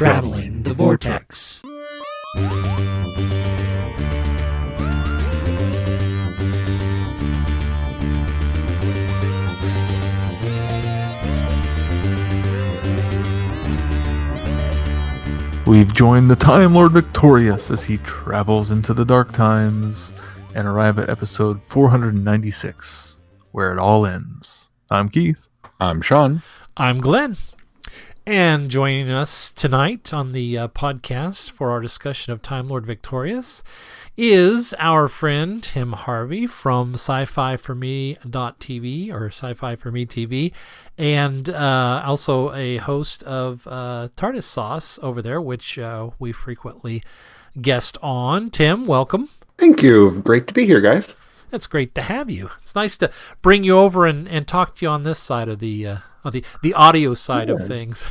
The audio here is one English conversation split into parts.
Traveling the Vortex. We've joined the Time Lord Victorious as he travels into the dark times and arrive at episode 496, where it all ends. I'm Keith. I'm Sean. I'm Glenn. And joining us tonight on the podcast for our discussion of Time Lord Victorious is our friend Tim Harvey from sci-fi4me.tv or Sci-Fi for Me TV, and also a host of TARDIS Sauce over there, which we frequently guest on. Tim, welcome. Thank you. Great to be here, guys. It's great to have you. It's nice to bring you over and talk to you on this side of the audio side of things.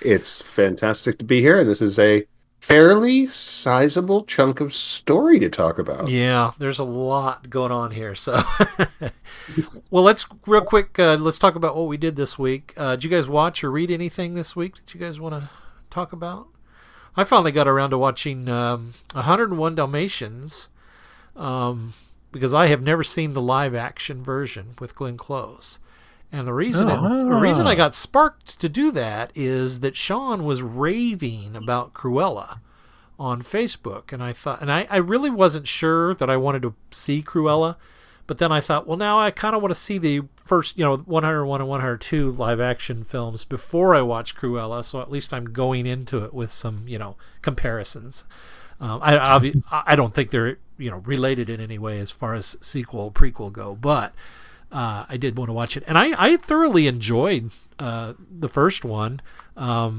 It's fantastic to be here, and this is a fairly sizable chunk of story to talk about. Yeah, there's a lot going on here. So, well, let's real quick. Let's talk about what we did this week. Did you guys watch or read anything this week that you guys want to talk about? I finally got around to watching 101 Dalmatians. Because I have never seen the live action version with Glenn Close. And the reason I got sparked to do that is that Sean was raving about Cruella on Facebook. And I thought, and I really wasn't sure that I wanted to see Cruella, but then I thought, well, now I kind of want to see the first, 101 and 102 live action films before I watch Cruella. So at least I'm going into it with some, comparisons. I don't think they're related in any way as far as sequel prequel go, but I did want to watch it, and I thoroughly enjoyed the first one. I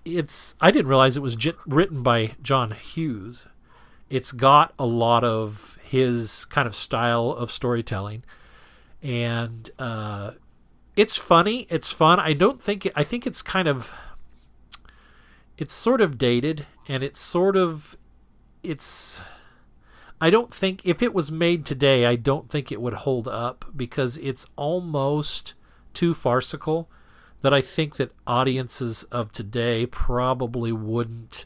didn't realize it was written by John Hughes. It's got a lot of his kind of style of storytelling, and it's funny. It's fun. I think it's sort of dated, and I don't think if it was made today, I don't think it would hold up because it's almost too farcical that I think that audiences of today probably wouldn't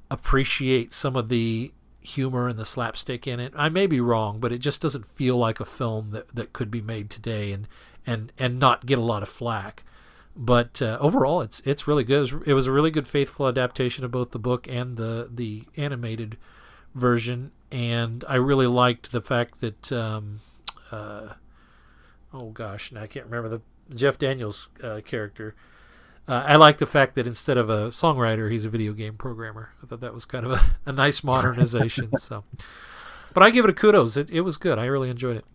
appreciate some of the humor and the slapstick in it. I may be wrong, but it just doesn't feel like a film that could be made today and not get a lot of flack. But overall, it's really good. It was a really good, faithful adaptation of both the book and the animated version. And I really liked the fact that, now I can't remember the Jeff Daniels character. I like the fact that instead of a songwriter, he's a video game programmer. I thought that was kind of a nice modernization. So, but I give it a kudos. It was good. I really enjoyed it.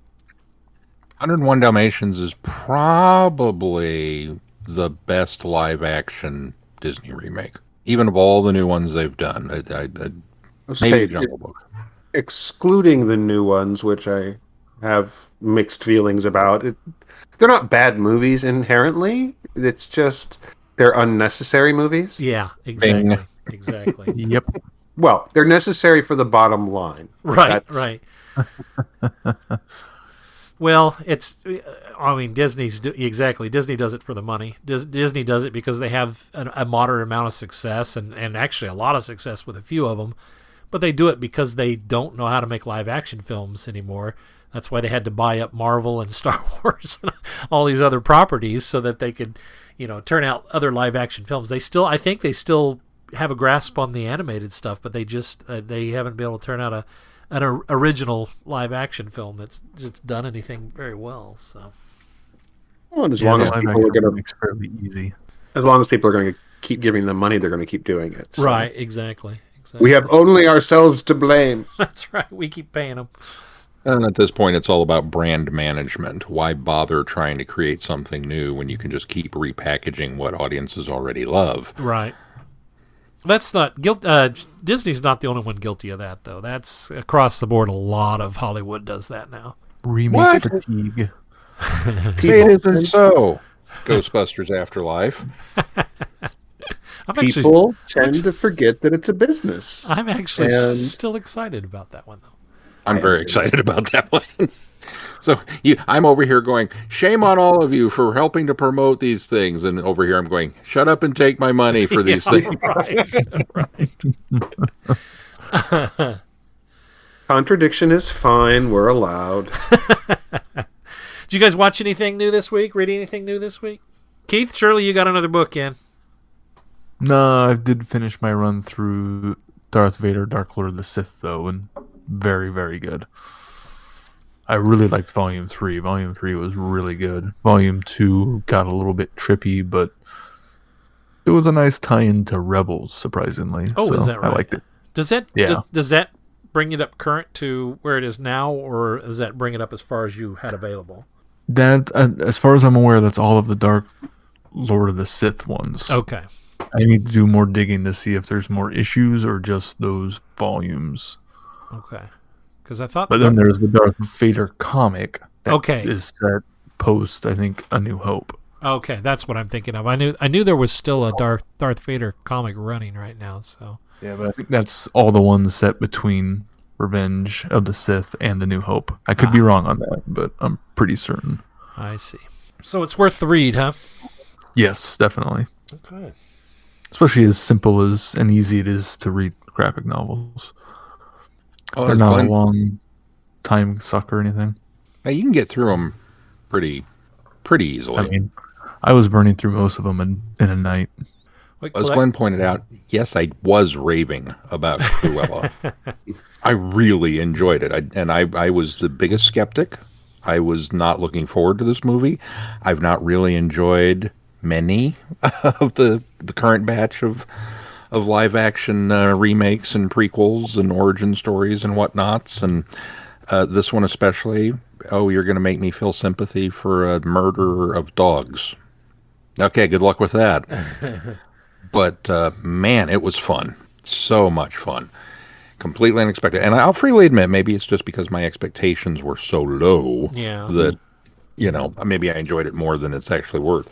101 Dalmatians is probably the best live action Disney remake, even of all the new ones they've done. Maybe Jungle Book. Excluding the new ones, which I have mixed feelings about. They're not bad movies inherently. It's just they're unnecessary movies. Yeah, exactly. Exactly. Yep. Well, they're necessary for the bottom line. Right. Well, Disney does it for the money. Disney does it because they have a moderate amount of success and actually a lot of success with a few of them. But they do it because they don't know how to make live action films anymore. That's why they had to buy up Marvel and Star Wars and all these other properties so that they could, turn out other live action films. I think they still have a grasp on the animated stuff, but they just they haven't been able to turn out an original live action film that's done anything very well. So, as long as people are going to make it fairly easy. As long as people are going to keep giving them money, they're going to keep doing it. So. Right, exactly. We have only ourselves to blame. That's right. We keep paying them. And at this point, it's all about brand management. Why bother trying to create something new when you can just keep repackaging what audiences already love? Right. That's not Disney's not the only one guilty of that, though. That's across the board. A lot of Hollywood does that now. Remake fatigue. Say it isn't so. Ghostbusters Afterlife. People tend to forget that it's a business. I'm actually still excited about that one, though. I'm very excited about that one. So I'm over here going, shame on all of you for helping to promote these things. And over here I'm going, shut up and take my money for these things. Right. Contradiction is fine. We're allowed. Did you guys watch anything new this week? Read anything new this week? Keith, surely you got another book in. No, I did finish my run through Darth Vader, Dark Lord of the Sith, though, and very, very good. I really liked Volume 3. Volume 3 was really good. Volume 2 got a little bit trippy, but it was a nice tie-in to Rebels, surprisingly. Oh, so is that right? I liked it. Does that Yeah. does that bring it up current to where it is now, or does that bring it up as far as you had available? That, as far as I'm aware, that's all of the Dark Lord of the Sith ones. Okay. I need to do more digging to see if there's more issues or just those volumes. Okay. Because I thought. But then there's the Darth Vader comic that Okay. is set post, I think, A New Hope. Okay, that's what I'm thinking of. I knew there was still a Darth Vader comic running right now. So. Yeah, but I think that's all the ones set between Revenge of the Sith and The New Hope. I could be wrong on that, but I'm pretty certain. I see. So it's worth the read, huh? Yes, definitely. Okay. Especially as simple as and easy it is to read graphic novels. Oh, They're that's not fun. a long time suck or anything. Now, you can get through them pretty easily. I mean, I was burning through most of them in a night. Wait, As Glenn pointed out, yes, I was raving about Cruella. I really enjoyed it. I was the biggest skeptic. I was not looking forward to this movie. I've not really enjoyed many of the current batch of live action remakes and prequels and origin stories and whatnots. And this one especially, you're going to make me feel sympathy for a murderer of dogs. Okay, good luck with that. But man, it was fun. So much fun. Completely unexpected. And I'll freely admit, maybe it's just because my expectations were so low that, maybe I enjoyed it more than it's actually worth.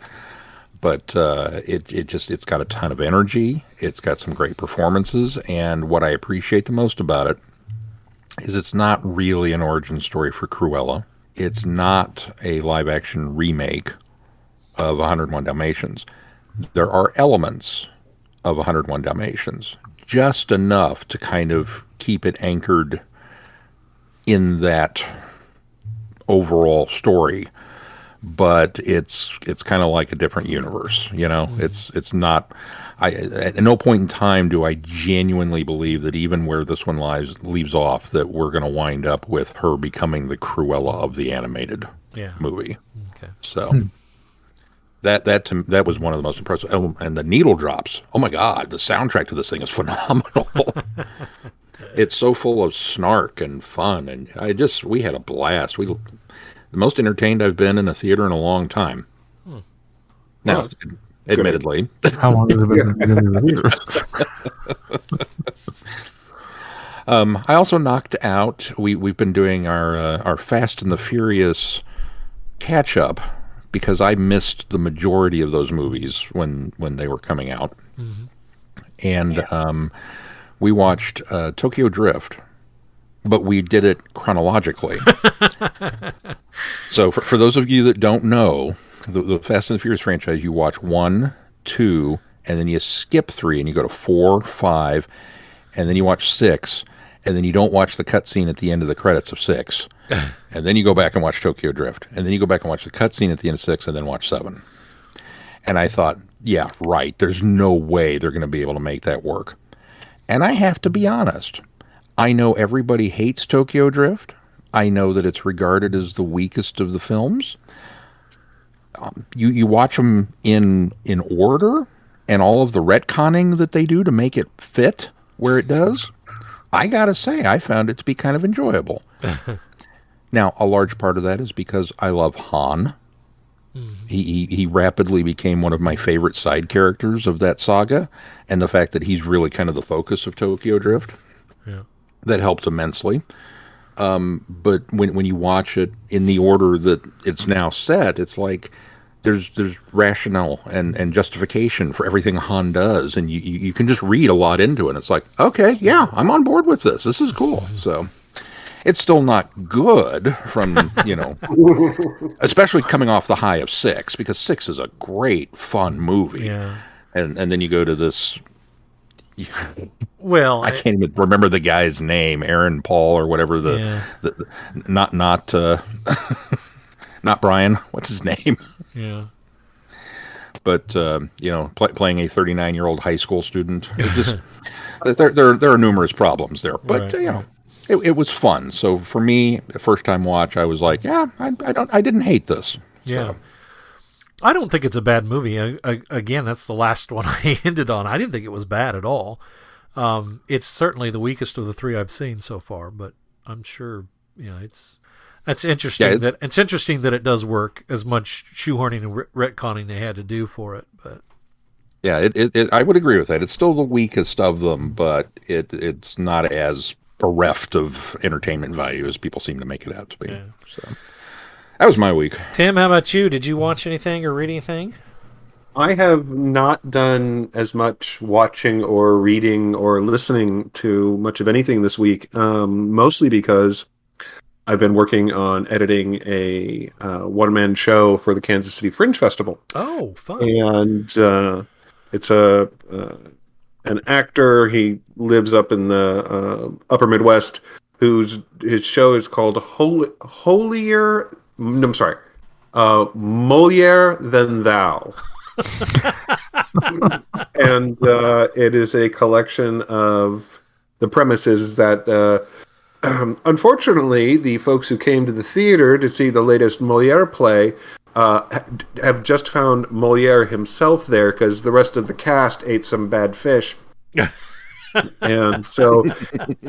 But it's got a ton of energy. It's got some great performances. And what I appreciate the most about it is it's not really an origin story for Cruella. It's not a live action remake of 101 Dalmatians. There are elements of 101 Dalmatians, just enough to kind of keep it anchored in that overall story. But it's kind of like a different universe, It's not. At no point in time do I genuinely believe that even where this one leaves off, that we're going to wind up with her becoming the Cruella of the animated movie. Okay. So that was one of the most impressive. Oh, and the needle drops. Oh my God, the soundtrack to this thing is phenomenal. It's so full of snark and fun, and we had a blast. The most entertained I've been in a theater in a long time. Now, admittedly. How long has it been in the theater? I also knocked out. We've been doing our Fast and the Furious catch up because I missed the majority of those movies when they were coming out, and we watched Tokyo Drift, but we did it chronologically. So for those of you that don't know, the Fast and the Furious franchise, you watch 1, 2, and then you skip 3, and you go to 4, 5, and then you watch 6, and then you don't watch the cutscene at the end of the credits of 6, and then you go back and watch Tokyo Drift, and then you go back and watch the cutscene at the end of 6, and then watch 7. And I thought, yeah, right, there's no way they're going to be able to make that work. And I have to be honest, I know everybody hates Tokyo Drift. I know that it's regarded as the weakest of the films. You watch them in order, and all of the retconning that they do to make it fit where it does, I gotta say, I found it to be kind of enjoyable. Now, a large part of that is because I love Han. He rapidly became one of my favorite side characters of that saga, and the fact that he's really kind of the focus of Tokyo Drift, that helped immensely. But when you watch it in the order that it's now set, it's like there's rationale and justification for everything Han does, and you can just read a lot into it. It's like, okay, yeah, I'm on board with this. This is cool. So, It's still not good from, especially coming off the high of 6, because 6 is a great, fun movie. Yeah. And then you go to this. Well, I can't even remember the guy's name, Aaron Paul or whatever. The not Brian. What's his name? Yeah. But playing a 39-year-old high school student. There are numerous problems there, but Right. it was fun. So for me, the first time watch, I was like, yeah, I didn't hate this. Yeah. So, I don't think it's a bad movie. Again, that's the last one I ended on. I didn't think it was bad at all. It's certainly the weakest of the 3 I've seen so far, but I'm sure that's interesting. It's interesting that it does work, as much shoehorning and retconning they had to do for it. But yeah, I would agree with that. It's still the weakest of them, but it's not as bereft of entertainment value as people seem to make it out to be. Yeah. So that was my week. Tim, how about you? Did you watch anything or read anything? I have not done as much watching or reading or listening to much of anything this week, mostly because I've been working on editing a one-man show for the Kansas City Fringe Festival. Oh, fun. And it's an actor. He lives up in the upper Midwest, his show is called Holier. I'm sorry, Moliere Than Thou. And it is a collection of the premises is that unfortunately the folks who came to the theater to see the latest Moliere play have just found Moliere himself there because the rest of the cast ate some bad fish. And so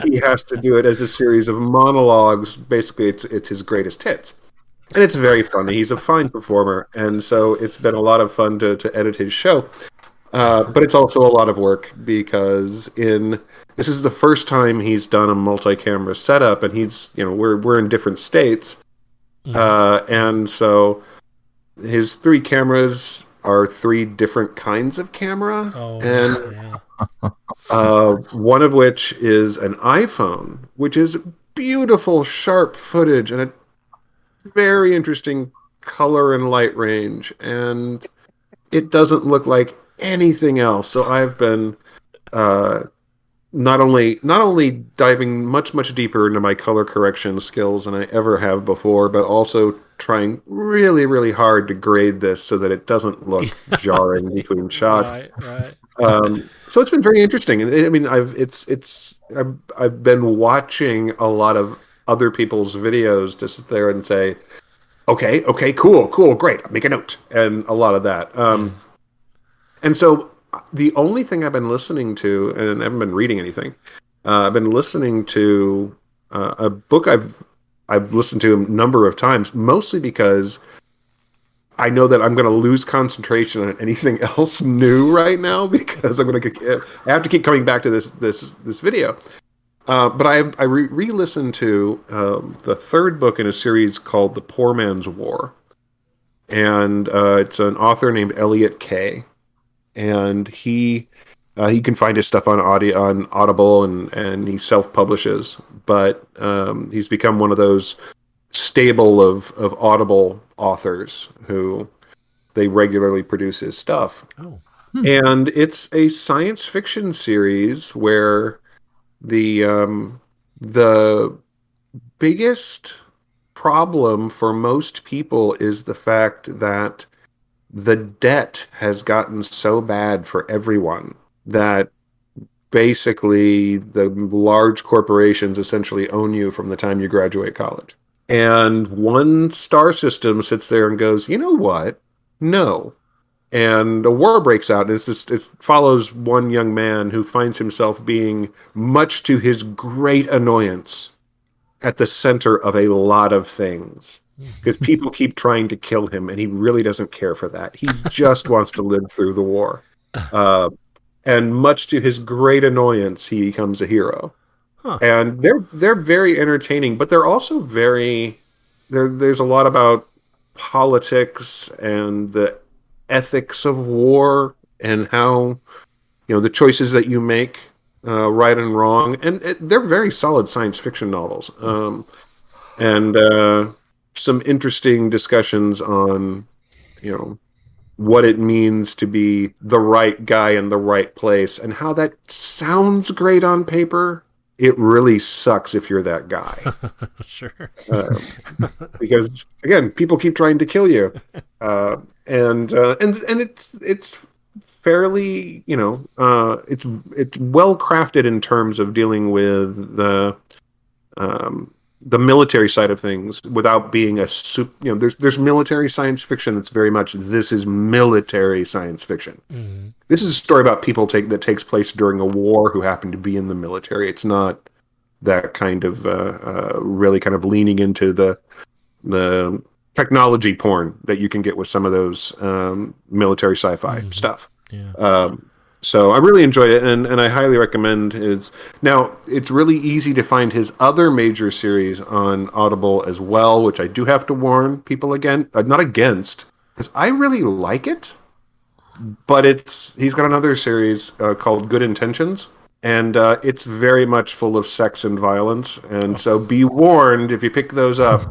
he has to do it as a series of monologues. Basically, it's his greatest hits. And it's very funny. He's a fine performer. And so it's been a lot of fun to edit his show. But it's also a lot of work because this is the first time he's done a multi-camera setup, and we're in different states. And so his 3 cameras are 3 different kinds of camera. Oh, and yeah. one of which is an iPhone, which is beautiful, sharp footage and a very interesting color and light range, and it doesn't look like anything else. So I've been not only diving much deeper into my color correction skills than I ever have before, but also trying really, really hard to grade this so that it doesn't look jarring between shots. Right. So it's been very interesting. I mean, I've been watching a lot of other people's videos to sit there and say, okay, cool, great, make a note, and a lot of that. And so the only thing I've been listening to, and I haven't been reading anything, I've been listening to a book I've listened to a number of times, mostly because I know that I'm going to lose concentration on anything else new right now because I have to keep coming back to this video. But I re-listened to the 3rd book in a series called The Poor Man's War, and it's an author named Elliot Kay, and he can find his stuff on Audible, and he self-publishes, but he's become one of those stable of Audible authors who they regularly produce his stuff. Oh. And it's a science fiction series where the biggest problem for most people is the fact that the debt has gotten so bad for everyone that basically the large corporations essentially own you from the time you graduate college. And one star system sits there and goes, you know what? No. And a war breaks out, and it follows one young man who finds himself being, much to his great annoyance, at the center of a lot of things. Because people keep trying to kill him, and he really doesn't care for that. He just wants to live through the war. And much to his great annoyance, he becomes a hero. Huh. And they're very entertaining, but they're also very... There's a lot about politics and the ethics of war and how, the choices that you make right and wrong, and they're very solid science fiction novels. And some interesting discussions on, what it means to be the right guy in the right place, and how that sounds great on paper. It really sucks if you're that guy. Sure. Because again, people keep trying to kill you, and it's fairly, it's well crafted in terms of dealing with the military side of things without being there's military science fiction that's very much, this is military science fiction. Mm-hmm. This is a story about people that takes place during a war who happen to be in the military. It's not that kind of really kind of leaning into the technology porn that you can get with some of those military sci-fi stuff. Yeah. So I really enjoyed it, and I highly recommend his. Now, it's really easy to find his other major series on Audible as well, which I do have to warn people not against, because I really like it. But he's got another series called Good Intentions, and it's very much full of sex and violence, and so be warned if you pick those up.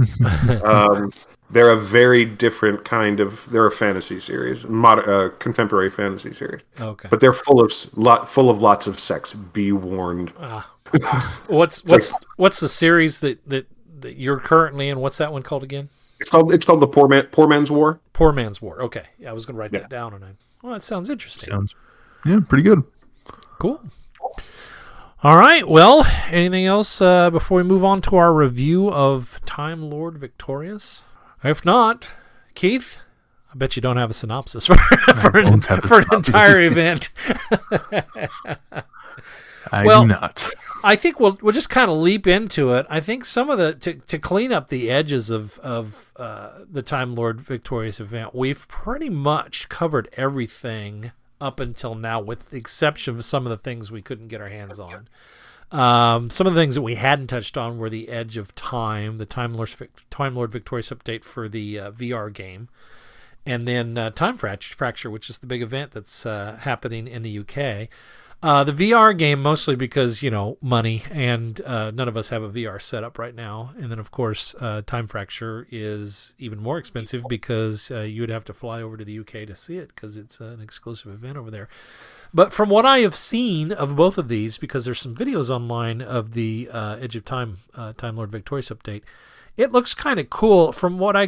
They're a very different they're a fantasy series, contemporary fantasy series. Okay. But they're full of lots of sex. Be warned. What's the series that you're currently in? What's that one called again? It's called the Poor Man's War. Poor Man's War. Okay. Yeah, I was going to write that down, and that sounds interesting. Pretty good. Cool. All right. Well, anything else before we move on to our review of Time Lord Victorious? If not, Keith, I bet you don't have a synopsis for an entire event. I do not. I think we'll just kind of leap into it. I think some of to clean up the edges of the Time Lord Victorious event, we've pretty much covered everything up until now, with the exception of some of the things we couldn't get our hands on. Some of the things that we hadn't touched on were the Edge of Time, the Time Lord Victorious update for the VR game, and then Time Fracture, which is the big event that's happening in the UK. The VR game mostly because, money, and none of us have a VR setup right now. And then, of course, Time Fracture is even more expensive because you would have to fly over to the UK to see it because it's an exclusive event over there. But from what I have seen of both of these, because there's some videos online of the Edge of Time, Time Lord Victorious update, it looks kind of cool. From what I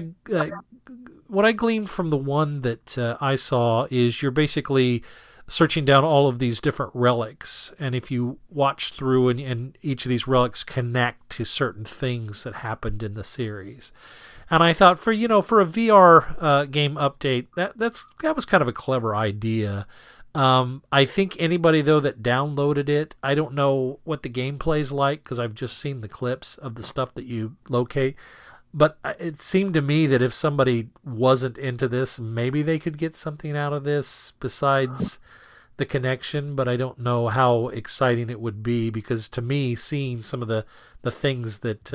gleaned from the one that I saw is you're basically searching down all of these different relics, and if you watch through and each of these relics connect to certain things that happened in the series. And I thought for a VR game update, that was kind of a clever idea. I think anybody though that downloaded it, I don't know what the gameplay's like because I've just seen the clips of the stuff that you locate. But it seemed to me that if somebody wasn't into this, maybe they could get something out of this besides the connection. But I don't know how exciting it would be, because to me, seeing some of the things that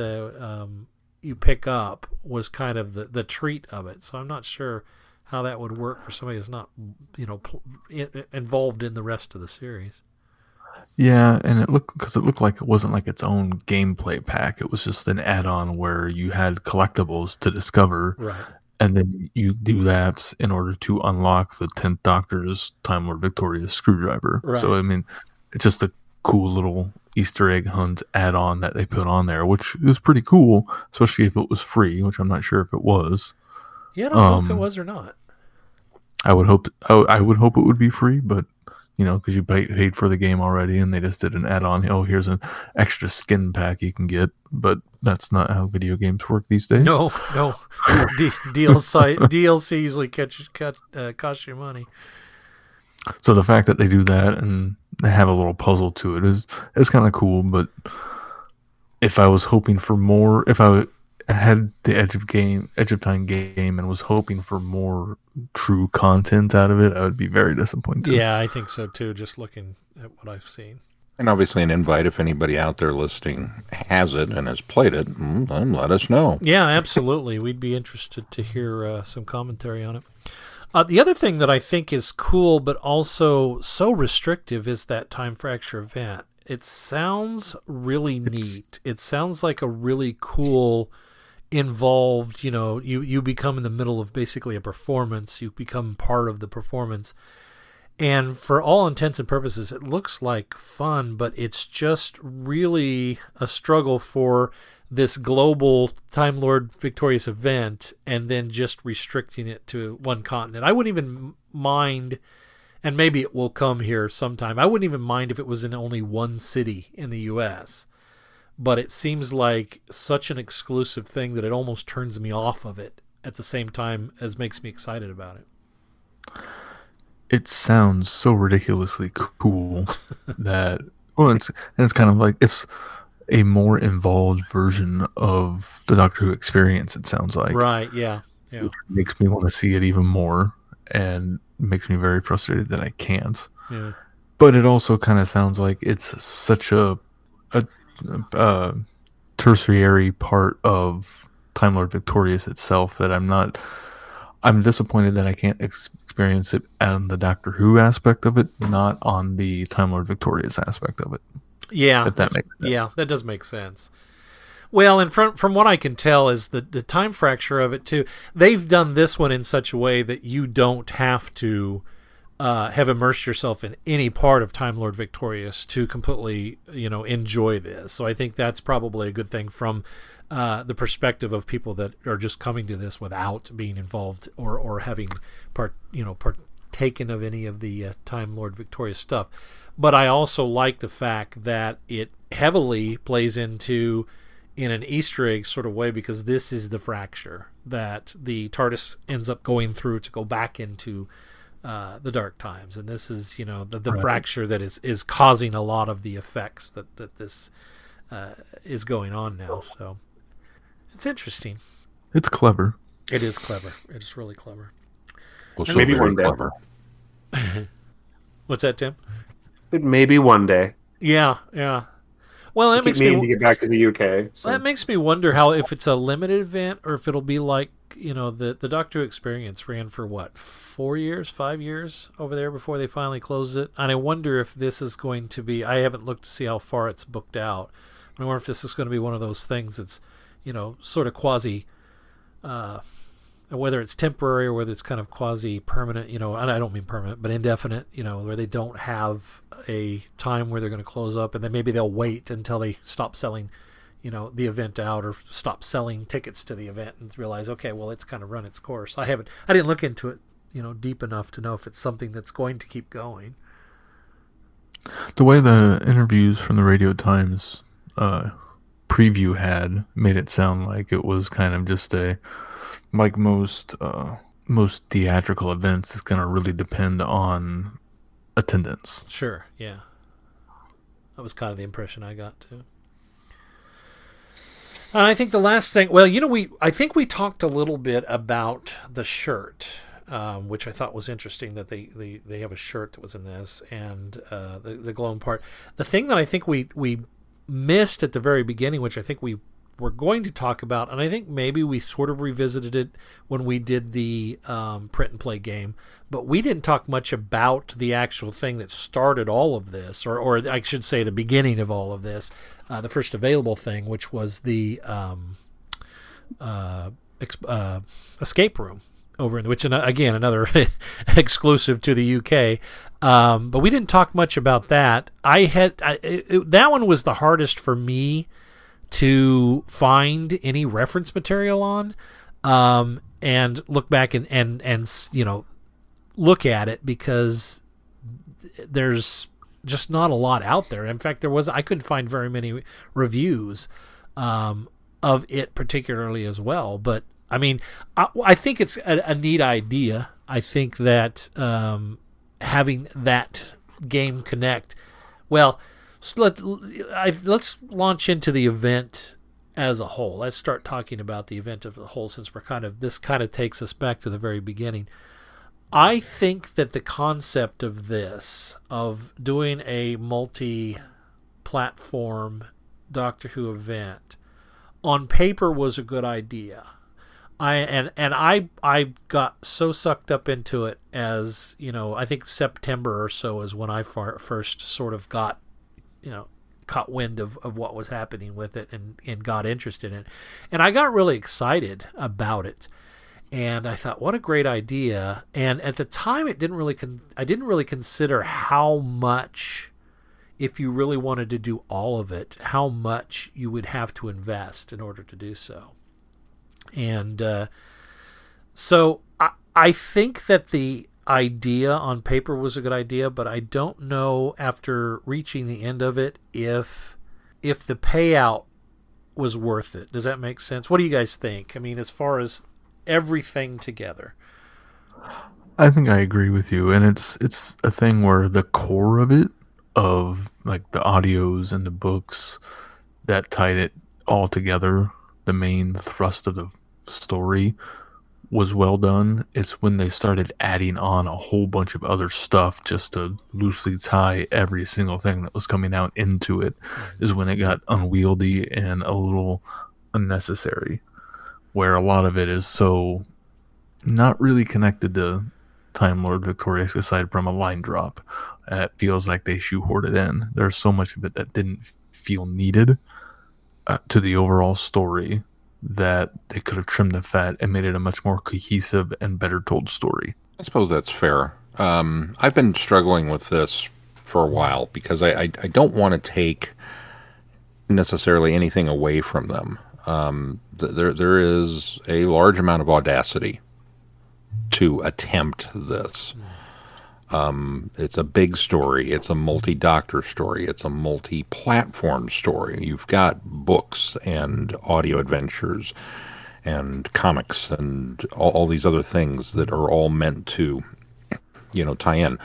you pick up was kind of the treat of it. So I'm not sure how that would work for somebody who's not, involved in the rest of the series. Yeah, and it looked like it wasn't like its own gameplay pack. It was just an add-on where you had collectibles to discover, Right. And then you do that in order to unlock the 10th Doctor's Time Lord Victorious screwdriver. Right. So I mean, it's just a cool little Easter egg hunt add-on that they put on there, which is pretty cool, especially if it was free, which I'm not sure if it was. Yeah, I don't know if it was or not. I would hope it would be free, but because you paid for the game already, and they just did an add-on. Oh, here's an extra skin pack you can get, but that's not how video games work these days. No. DLC usually costs you money. So the fact that they do that and they have a little puzzle to it is kind of cool. But if I was hoping for more, if I had the Edge of Time game and was hoping for more true content out of it, I would be very disappointed. Yeah, I think so too, just looking at what I've seen. And obviously an invite, if anybody out there listening has it and has played it, then let us know. Yeah, absolutely. We'd be interested to hear some commentary on it. The other thing that I think is cool but also so restrictive is that Time Fracture event. it sounds really neat. It sounds like a really cool, involved, you become in the middle of basically a performance. You become part of the performance. And for all intents and purposes, it looks like fun, but it's just really a struggle for this global Time Lord Victorious event and then just restricting it to one continent. I wouldn't even mind, and maybe it will come here sometime, I wouldn't even mind if it was in only one city in the U.S., but it seems like such an exclusive thing that it almost turns me off of it at the same time as makes me excited about it. It sounds so ridiculously cool that, well, it's kind of like, it's a more involved version of the Doctor Who experience, it sounds like. Right, yeah. Which makes me want to see it even more and makes me very frustrated that I can't. Yeah. But it also kind of sounds like it's such a tertiary part of Time Lord Victorious itself that I'm disappointed that I can't experience it on the Doctor Who aspect of it, not on the Time Lord Victorious aspect of it. Yeah, if that makes sense. Yeah, that does make sense. Well, and from what I can tell is the time fracture of it too. They've done this one in such a way that you don't have to have immersed yourself in any part of Time Lord Victorious to completely, enjoy this. So I think that's probably a good thing from the perspective of people that are just coming to this without being involved or having partaken of any of the Time Lord Victorious stuff. But I also like the fact that it heavily plays into in an Easter egg sort of way, because this is the fracture that the TARDIS ends up going through to go back into the dark times, and this is the right. fracture that is causing a lot of the effects that this is going on now. So it's interesting. It's clever. It is clever. It's really clever. Well, so maybe very one day. clever. What's that, Tim? Maybe one day. Yeah. Well, that makes me to get back to the UK. So. That makes me wonder if it's a limited event or if it'll be like the Doctor Who experience ran for what, 5 years over there before they finally closed it. And I wonder if this is going to be. I haven't looked to see how far it's booked out. I wonder if this is going to be one of those things that's sort of quasi. Whether it's temporary or whether it's kind of quasi-permanent, and I don't mean permanent, but indefinite, where they don't have a time where they're going to close up, and then maybe they'll wait until they stop selling, the event out, or stop selling tickets to the event and realize, okay, well, it's kind of run its course. I didn't look into it, deep enough to know if it's something that's going to keep going. The way the interviews from the Radio Times preview had made it sound like it was kind of just like most theatrical events, it's going to really depend on attendance. Sure, yeah. That was kind of the impression I got too. And I think the last thing, I think we talked a little bit about the shirt, which I thought was interesting that they have a shirt that was in this, and the glowing part. The thing that I think we missed at the very beginning, which I think we were going to talk about, and I think maybe we sort of revisited it when we did the print and play game, but we didn't talk much about the actual thing that started all of this, or I should say the beginning of all of this, the first available thing, which was the escape room over in which, again, another exclusive to the UK. But we didn't talk much about that. That one was the hardest for me to find any reference material on, and look back and look at it, because there's just not a lot out there. In fact, I couldn't find very many reviews of it particularly as well. But I mean, I think it's a neat idea. I think that having that game connect, well. So let's launch into the event as a whole. Let's start talking about the event as a whole, since this kind of takes us back to the very beginning. I think that the concept of this, of doing a multi-platform Doctor Who event, on paper was a good idea. I got so sucked up into it as, I think September or so is when I first sort of got caught wind of what was happening with it and got interested in it. And I got really excited about it. And I thought, what a great idea. And at the time, I didn't really consider how much, if you really wanted to do all of it, how much you would have to invest in order to do so. And so I think that the idea on paper was a good idea, but I don't know after reaching the end of it if the payout was worth it. Does that make sense? What do you guys think? I mean, as far as everything together. I think I agree with you, and it's a thing where the core of it, of like the audios and the books that tied it all together, the main thrust of the story was well done. It's when they started adding on a whole bunch of other stuff just to loosely tie every single thing that was coming out into it, is when it got unwieldy and a little unnecessary, where a lot of it is so not really connected to Time Lord Victorious aside from a line drop. It feels like they shoehorned it in. There's so much of it that didn't feel needed to the overall story, that they could have trimmed the fat and made it a much more cohesive and better told story. I suppose that's fair. I've been struggling with this for a while because I don't want to take necessarily anything away from them. There is a large amount of audacity to attempt this. It's a big story. It's a multi-doctor story. It's a multi-platform story. You've got books and audio adventures and comics and all these other things that are all meant to, tie in.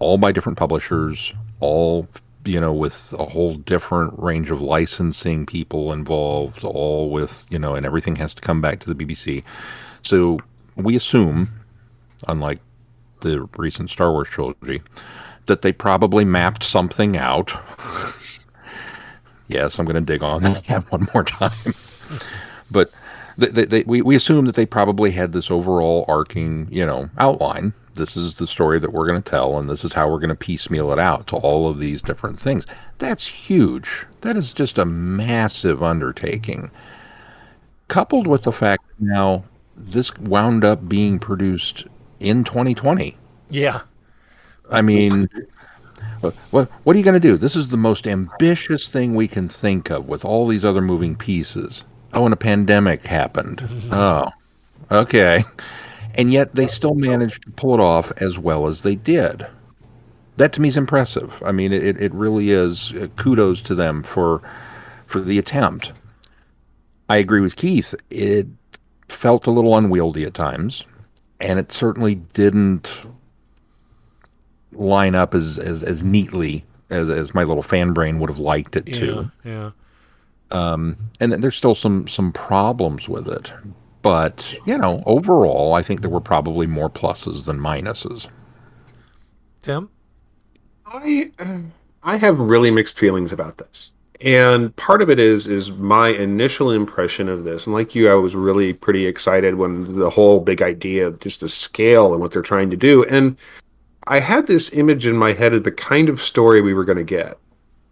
All by different publishers, all, with a whole different range of licensing people involved, all with, and everything has to come back to the BBC. So we assume, unlike the recent Star Wars trilogy, that they probably mapped something out. Yes, I'm going to dig on that one more time. But we assume that they probably had this overall arcing, outline. This is the story that we're going to tell, and this is how we're going to piecemeal it out to all of these different things. That's huge. That is just a massive undertaking. Coupled with the fact that now this wound up being produced in 2020. Yeah. I mean, what are you going to do? This is the most ambitious thing we can think of with all these other moving pieces. Oh, and a pandemic happened. Oh, okay. And yet they still managed to pull it off as well as they did. That to me is impressive. I mean, it really is. Kudos to them for the attempt. I agree with Keith. It felt a little unwieldy at times. And it certainly didn't line up as neatly as my little fan brain would have liked it to. Yeah. And there's still some problems with it. But, overall, I think there were probably more pluses than minuses. Tim? I have really mixed feelings about this. And part of it is my initial impression of this. And like you, I was really pretty excited when the whole big idea of just the scale and what they're trying to do. And I had this image in my head of the kind of story we were going to get,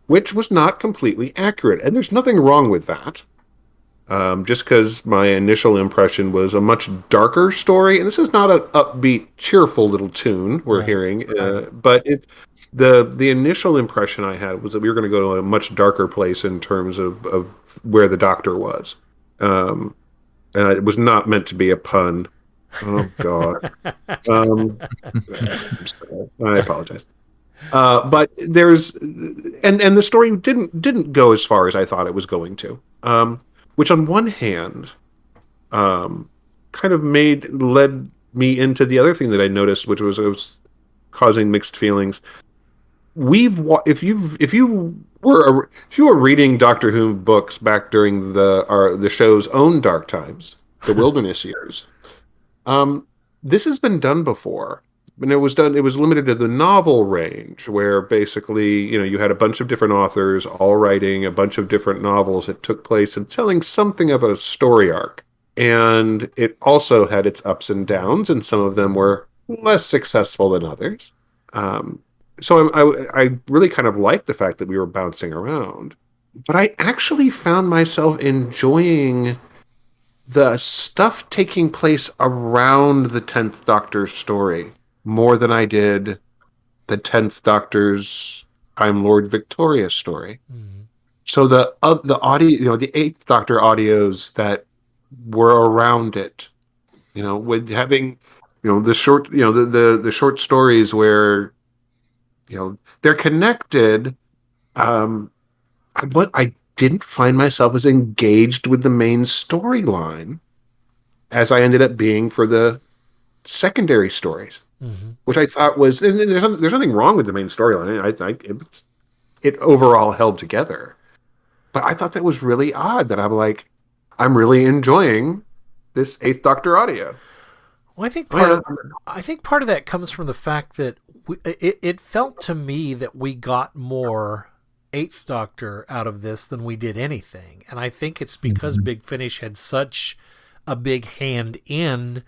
which was not completely accurate. And there's nothing wrong with that. Just because my initial impression was a much darker story. And this is not an upbeat, cheerful little tune we're hearing. But the initial impression I had was that we were going to go to a much darker place in terms of where the Doctor was. And it was not meant to be a pun. Oh, God. I'm sorry. I apologize. But there's... And the story didn't go as far as I thought it was going to. Which on one hand, kind of led me into the other thing that I noticed, which was causing mixed feelings. If you were reading Doctor Who books back during the show's own dark times, the Wilderness years, this has been done before. And it was limited to the novel range, where basically, you had a bunch of different authors all writing a bunch of different novels that took place and telling something of a story arc. And it also had its ups and downs, and some of them were less successful than others. so I really kind of liked the fact that we were bouncing around, but I actually found myself enjoying the stuff taking place around the 10th Doctor's story more than I did the 10th Doctor's Time Lord Victoria story. Mhm. So the audio, the 8th Doctor audios that were around it, with having, the short, the short stories where, they're connected. But I didn't find myself as engaged with the main storyline as I ended up being for the secondary stories, Mhm. which I thought was, and there's nothing wrong with the main storyline. It overall held together, but I thought that was really odd. That I'm like, I'm really enjoying this Eighth Doctor audio. Well, I think Oh yeah, part of that comes from the fact that it felt to me that we got more Eighth Doctor out of this than we did anything, and I think it's because Big Finish had such a big hand in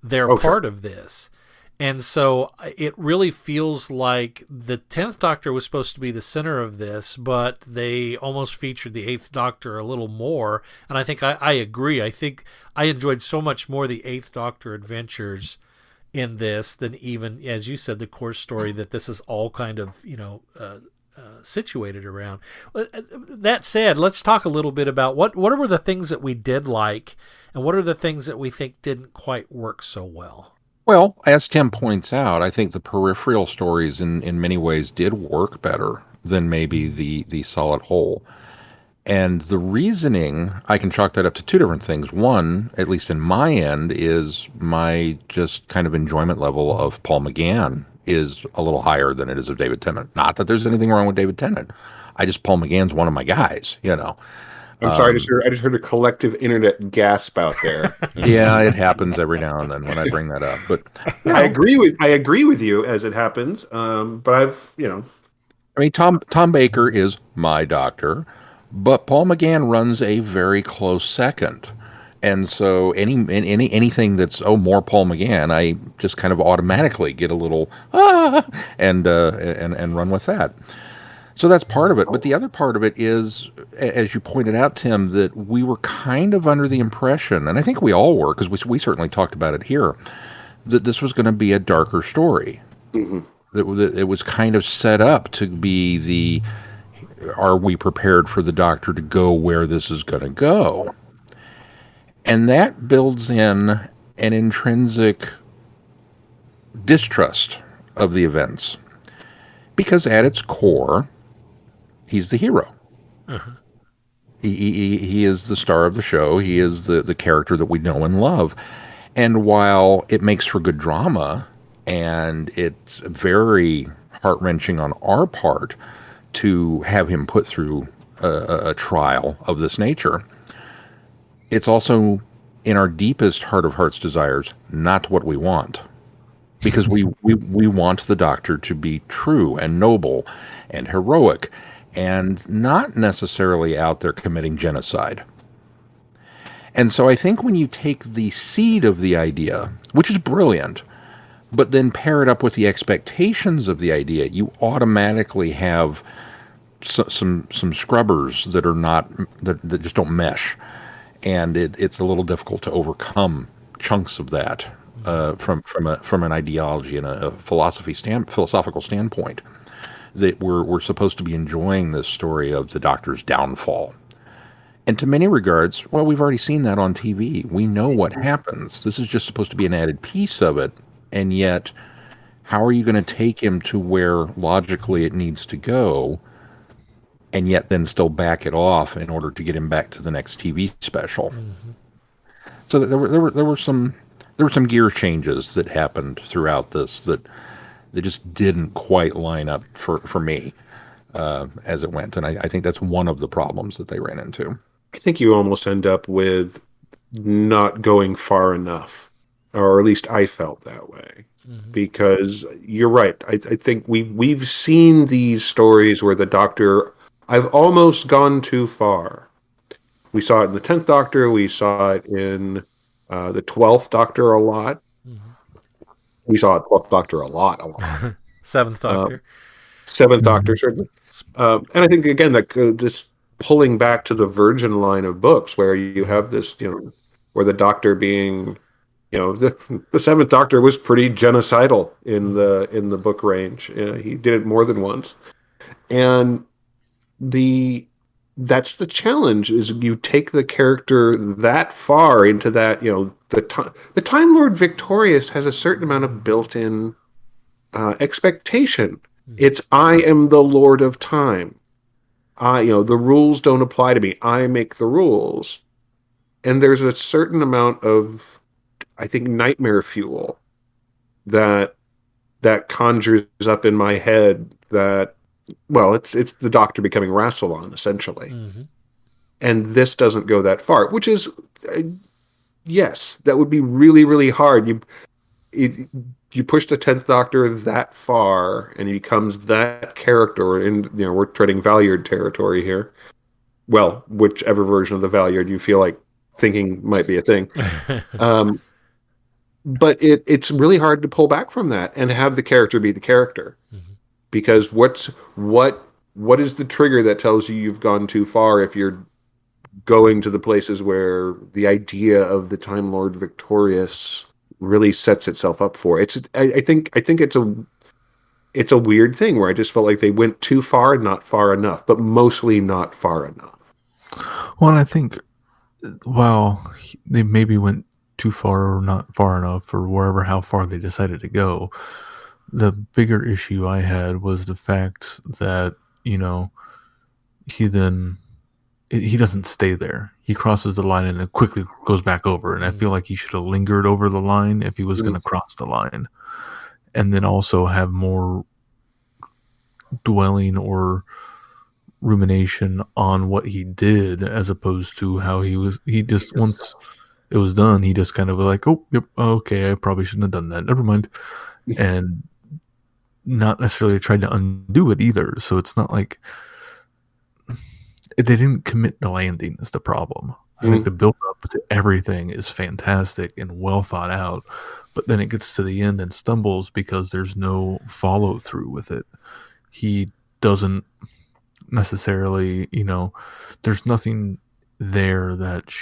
their oh sure. part of this. And so it really feels like the 10th Doctor was supposed to be the center of this, but they almost featured the 8th Doctor a little more. And I think I agree. I think I enjoyed so much more the 8th Doctor adventures in this than even, as you said, the core story that this is all kind of, situated around. That said, let's talk a little bit about what were the things that we did like and what are the things that we think didn't quite work so well. Well, as Tim points out, I think the peripheral stories in many ways did work better than maybe the solid whole. And the reasoning, I can chalk that up to two different things. One, at least in my end, is my just kind of enjoyment level of Paul McGann is a little higher than it is of David Tennant. Not that there's anything wrong with David Tennant. Paul McGann's one of my guys, you know. I'm sorry. I just heard a collective internet gasp out there. Yeah, it happens every now and then when I bring that up. But you I know, agree with you as it happens. But I mean, Tom Baker is my doctor, but Paul McGann runs a very close second. And so anything that's more Paul McGann, I just kind of automatically get a little and run with that. So that's part of it. But the other part of it is, as you pointed out, Tim, that we were kind of under the impression, and I think we all were, because we certainly talked about it here, that this was going to be a darker story. mhm. That it was kind of set up to be are we prepared for the Doctor to go where this is going to go? And that builds in an intrinsic distrust of the events. Because at its core, he's the hero. Uh-huh. He is the star of the show. He is the character that we know and love. And while it makes for good drama, and it's very heart-wrenching on our part to have him put through a trial of this nature, it's also in our deepest heart of hearts desires not what we want. Because we want the Doctor to be true and noble and heroic and not necessarily out there committing genocide. And so I think when you take the seed of the idea, which is brilliant, but then pair it up with the expectations of the idea, you automatically have some scrubbers that are not that just don't mesh, and it's a little difficult to overcome chunks of that from an ideology and a philosophical standpoint. That we're supposed to be enjoying this story of the Doctor's downfall. And to many regards, well, we've already seen that on TV. We know what happens. This is just supposed to be an added piece of it. And yet, how are you going to take him to where logically it needs to go, and yet then still back it off in order to get him back to the next TV special? Mm-hmm. So there were some gear changes that happened throughout this that just didn't quite line up for me as it went. And I think that's one of the problems that they ran into. I think you almost end up with not going far enough, or at least I felt that way. Mm-hmm. Because you're right. I think we've seen these stories where the Doctor, I've almost gone too far. We saw it in the 10th Doctor. We saw it in the 12th Doctor a lot. Mm-hmm. We saw it 12th Doctor a lot. 7th Doctor. Seventh Doctor, certainly. And I think, again, that this pulling back to the Virgin line of books where you have this, where the Doctor being, the Seventh Doctor was pretty genocidal in the book range. He did it more than once. And that's the challenge, is you take the character that far into that, the Time Lord Victorious has a certain amount of built-in expectation. It's, I am the Lord of Time. The rules don't apply to me. I make the rules. And there's a certain amount of, I think, nightmare fuel that conjures up in my head that, well, it's the Doctor becoming Rassilon, essentially. Mm-hmm. And this doesn't go that far, which is, yes, that would be really, really hard. You push the 10th Doctor that far, and he becomes that character, and we're treading Valyard territory here. Well, whichever version of the Valyard you feel like thinking might be a thing. But it's really hard to pull back from that and have the character be the character. Mm-hmm. Because what is the trigger that tells you you've gone too far if you're going to the places where the idea of the Time Lord Victorious really sets itself up for? I think it's a weird thing where I just felt like they went too far and not far enough, but mostly not far enough. Well, and I think while they maybe went too far or not far enough, or how far they decided to go, the bigger issue I had was the fact that, he doesn't stay there. He crosses the line and then quickly goes back over. And I feel like he should have lingered over the line if he was going to cross the line. And then also have more dwelling or rumination on what he did, as opposed to how he just, once it was done, he just kind of like, oh, yep, okay, I probably shouldn't have done that. Never mind. And not necessarily tried to undo it either. So it's not like they didn't commit the landing is the problem. I think the build up to everything is fantastic and well thought out, but then it gets to the end and stumbles because there's no follow through with it. He doesn't necessarily, there's nothing there that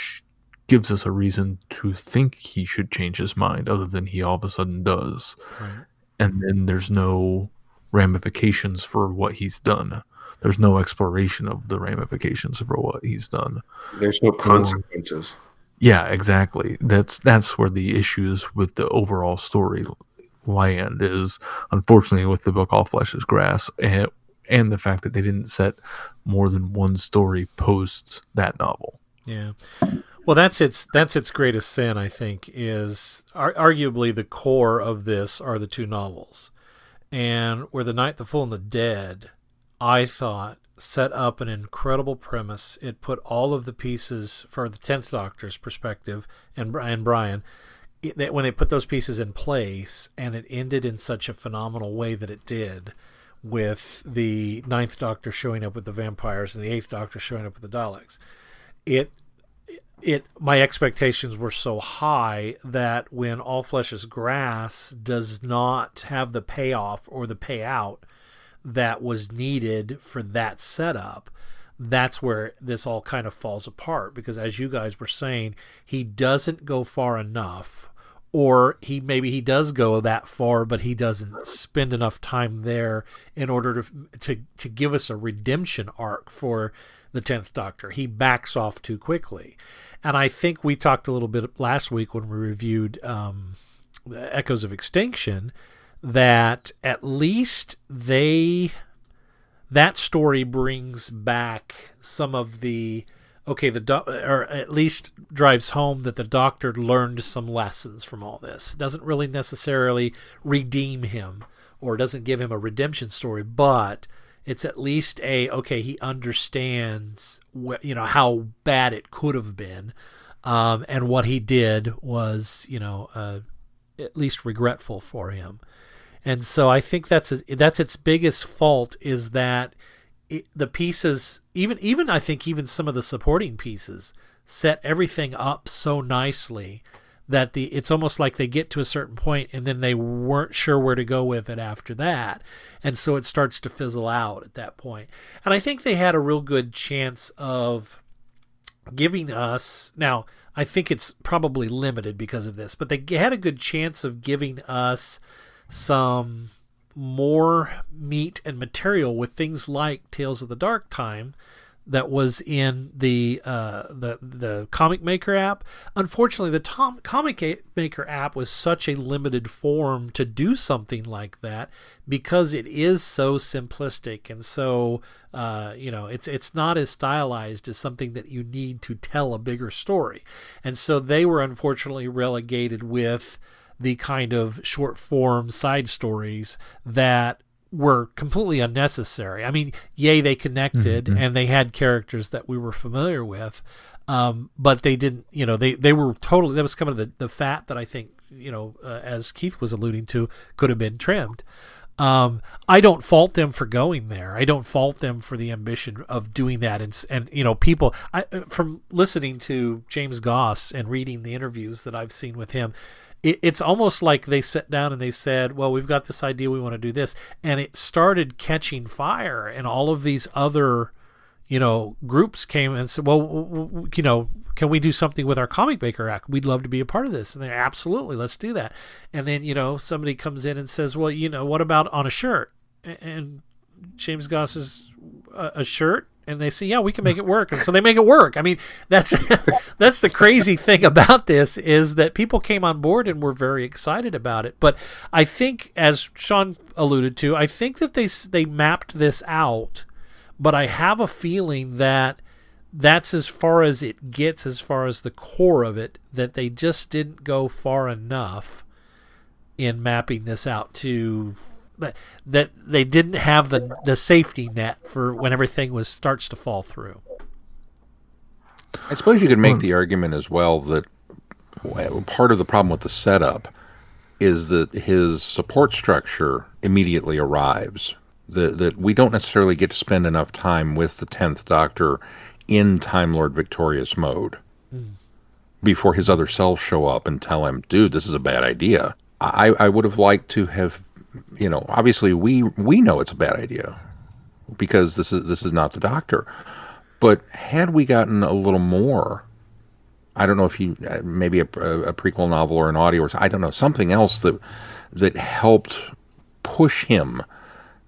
gives us a reason to think he should change his mind, other than he all of a sudden does. Right. And then there's no ramifications for what he's done. There's no exploration of the ramifications for what he's done. There's no consequences. Yeah, exactly. That's where the issues with the overall story land is, unfortunately, with the book All Flesh is Grass, and the fact that they didn't set more than one story post that novel. Yeah. Well, that's its greatest sin, I think, is arguably the core of this are the two novels. And where The Night, the Fool, and the Dead, I thought, set up an incredible premise. It put all of the pieces for the 10th Doctor's perspective and Brian, when they put those pieces in place, and it ended in such a phenomenal way that it did, with the 9th Doctor showing up with the vampires and the 8th Doctor showing up with the Daleks. My expectations were so high that when All Flesh is Grass does not have the payoff or the payout that was needed for that setup, that's where this all kind of falls apart. Because as you guys were saying, he doesn't go far enough, or he does go that far, but he doesn't spend enough time there in order to give us a redemption arc for the 10th Doctor. He backs off too quickly. And I think we talked a little bit last week when we reviewed Echoes of Extinction, that at least that story brings back some of the, or at least drives home that the Doctor learned some lessons from all this. It doesn't really necessarily redeem him or doesn't give him a redemption story, but it's at least he understands how bad it could have been, and what he did was at least regretful for him. And so I think that's its biggest fault, is that the pieces, even some of the supporting pieces, set everything up so nicely that it's almost like they get to a certain point and then they weren't sure where to go with it after that. And so it starts to fizzle out at that point. And I think they had a real good chance of giving us, now I think it's probably limited because of this, but they had a good chance of giving us some more meat and material with things like Tales of the Dark Time that was in the Comic Maker app. Unfortunately, the Comic Maker app was such a limited form to do something like that because it is so simplistic and so it's not as stylized as something that you need to tell a bigger story. And so they were unfortunately relegated with the kind of short form side stories that were completely unnecessary. I mean, yay, they connected and they had characters that we were familiar with, but they didn't, they were totally, that was kind of the fat that I think, as Keith was alluding to, could have been trimmed. I don't fault them for going there. I don't fault them for the ambition of doing that. And people, from listening to James Goss and reading the interviews that I've seen with him, it's almost like they sat down and they said, well, we've got this idea, we want to do this. And it started catching fire, and all of these other, groups came and said, well, can we do something with our Comic Maker Act? We'd love to be a part of this. And they're absolutely, let's do that. And then, somebody comes in and says, well, what about on a shirt? And James Goss says, a shirt? And they say, yeah, we can make it work. And so they make it work. I mean, that's the crazy thing about this, is that people came on board and were very excited about it. But I think, as Sean alluded to, I think that they mapped this out, but I have a feeling that that's as far as it gets, as far as the core of it, that they just didn't go far enough in mapping this out to... that they didn't have the safety net for when everything starts to fall through. I suppose you could make the argument as well that part of the problem with the setup is that his support structure immediately arrives. That we don't necessarily get to spend enough time with the 10th Doctor in Time Lord Victorious mode before his other selves show up and tell him, dude, this is a bad idea. I would have liked to have, obviously we know it's a bad idea because this is not the Doctor. But had we gotten a little more, I don't know if you, maybe a prequel novel or an audio or I don't know, something else that helped push him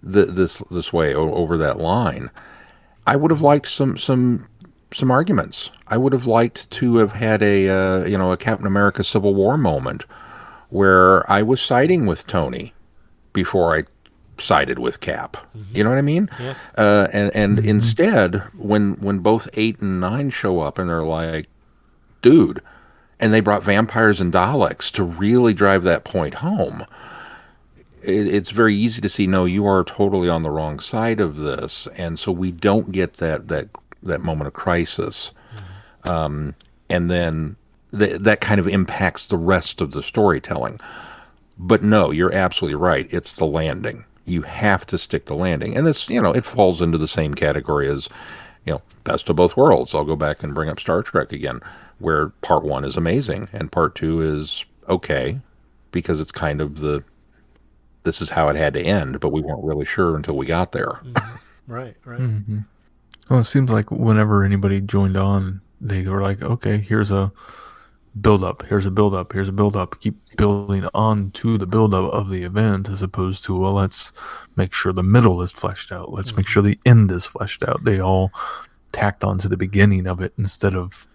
this way over that line, I would have liked some arguments. I would have liked to have had a Captain America Civil War moment where I was siding with Tony before I sided with Cap. You know what I mean? Yeah. And instead, when both 8 and 9 show up and they're like, dude, and they brought vampires and Daleks to really drive that point home, it's very easy to see, no, you are totally on the wrong side of this, and so we don't get that moment of crisis. And then that kind of impacts the rest of the storytelling. But no, you're absolutely right. It's the landing. You have to stick the landing. And this, it falls into the same category as, best of both worlds. I'll go back and bring up Star Trek again, where part 1 is amazing and part 2 is okay, because it's kind of this is how it had to end, but we weren't really sure until we got there. Right. Mm-hmm. Well, it seems like whenever anybody joined on, they were like, okay, here's a build-up, here's a build-up, here's a build-up. Keep building on to the build-up of the event, as opposed to, well, let's make sure the middle is fleshed out. Let's make sure the end is fleshed out. They all tacked on to the beginning of it instead of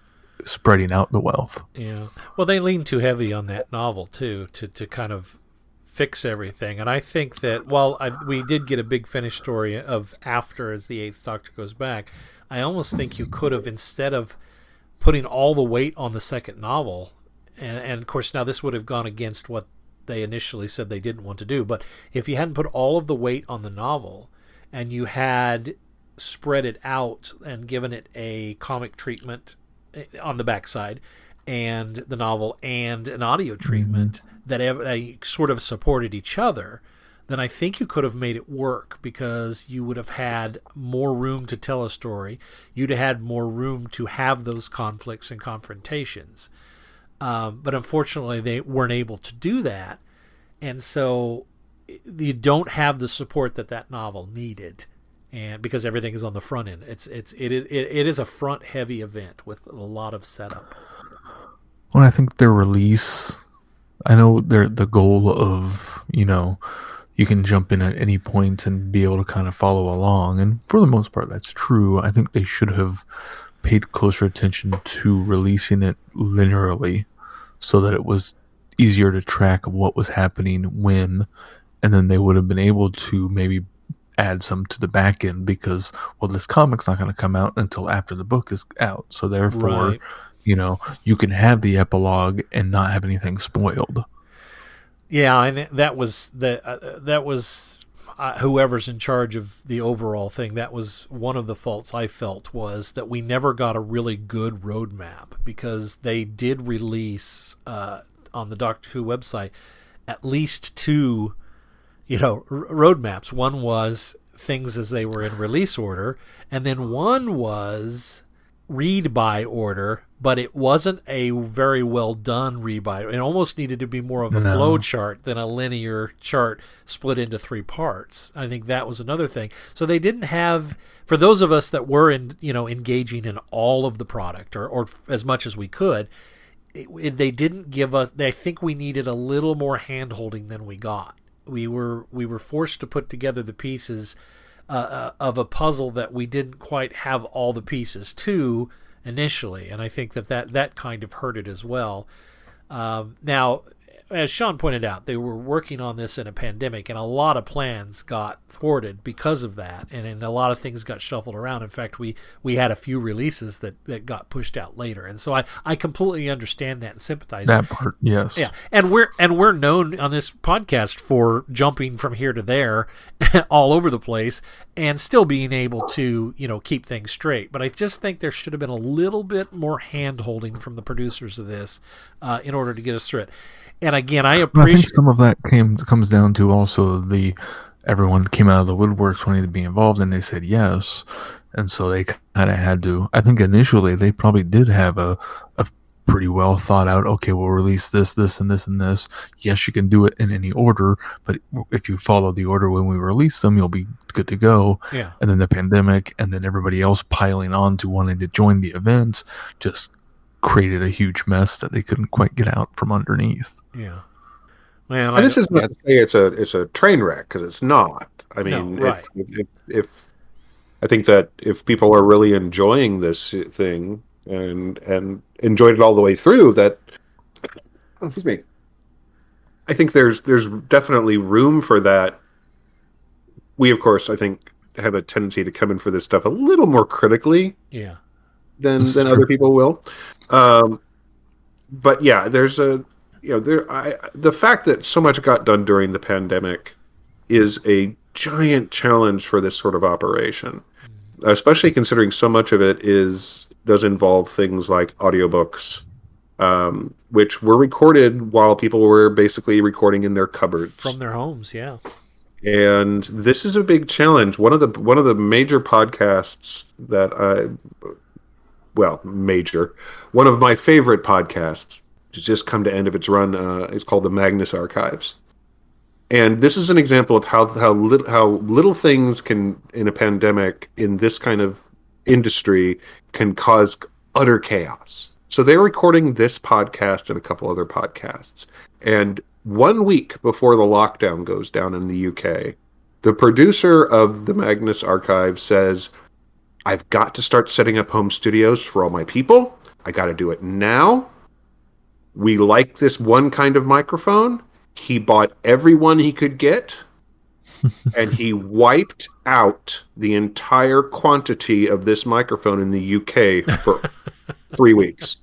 spreading out the wealth. Yeah. Well, they leaned too heavy on that novel, too, to kind of fix everything. And I think that while we did get a big finish story of after as the 8th Doctor goes back, I almost think you could have, instead of putting all the weight on the second novel, and of course now this would have gone against what they initially said they didn't want to do, but if you hadn't put all of the weight on the novel and you had spread it out and given it a comic treatment on the backside and the novel and an audio treatment that sort of supported each other, then I think you could have made it work, because you would have had more room to tell a story. You'd have had more room to have those conflicts and confrontations. But unfortunately, they weren't able to do that. And so you don't have the support that novel needed. And because everything is on the front end, it is a front heavy event with a lot of setup. Well, I think their release, I know the goal of, you can jump in at any point and be able to kind of follow along. And for the most part, that's true. I think they should have paid closer attention to releasing it linearly so that it was easier to track what was happening when, and then they would have been able to maybe add some to the back end because, well, this comic's not going to come out until after the book is out. So therefore, Right. You can have the epilogue and not have anything spoiled. Yeah, and that was whoever's in charge of the overall thing. That was one of the faults I felt, was that we never got a really good roadmap, because they did release on the Doctor Who website at least two, roadmaps. One was things as they were in release order, and then one was read by order, but it wasn't a very well done read by. It almost needed to be more of a flow chart than a linear chart split into three parts. I think that was another thing. So they didn't have, for those of us that were engaging in all of the product or as much as we could, they didn't give us. I think we needed a little more hand holding than we got. We were forced to put together the pieces of a puzzle that we didn't quite have all the pieces to initially, and I think that kind of hurt it as well. Now, as Sean pointed out, they were working on this in a pandemic, and a lot of plans got thwarted because of that, and a lot of things got shuffled around. In fact, we had a few releases that got pushed out later, and so I completely understand that and sympathize. That part, yes. Yeah, and we're known on this podcast for jumping from here to there, all over the place, and still being able to keep things straight. But I just think there should have been a little bit more hand holding from the producers of this in order to get us through it. And again, I appreciate. I think some of that comes down to also everyone came out of the woodworks wanting to be involved, and they said yes, and so they kind of had to. I think initially they probably did have a pretty well thought out. Okay, we'll release this, and this, and this. Yes, you can do it in any order, but if you follow the order when we release them, you'll be good to go. Yeah. And then the pandemic, and then everybody else piling on to wanting to join the event, just created a huge mess that they couldn't quite get out from underneath. Yeah. Man, And this is not to say it's a train wreck, because it's not. I mean, No, right. if I think that if people are really enjoying this thing and enjoyed it all the way through, that excuse me, I think there's definitely room for that. We, of course, I think have a tendency to come in for this stuff a little more critically. Yeah. than other people will. But yeah, there's the fact that so much got done during the pandemic is a giant challenge for this sort of operation, especially considering so much of it does involve things like audiobooks, which were recorded while people were basically recording in their cupboards From their homes, yeah. and this is a big challenge. One of the major podcasts one of my favorite podcasts, which has just come to end of its run, is called the Magnus Archives. And this is an example of how little things can, in a pandemic, in this kind of industry, can cause utter chaos. So they're recording this podcast and a couple other podcasts. And 1 week before the lockdown goes down in the UK, the producer of the Magnus Archive says, I've got to start setting up home studios for all my people. I got to do it now. We like this one kind of microphone. He bought every one he could get, and he wiped out the entire quantity of this microphone in the UK for 3 weeks.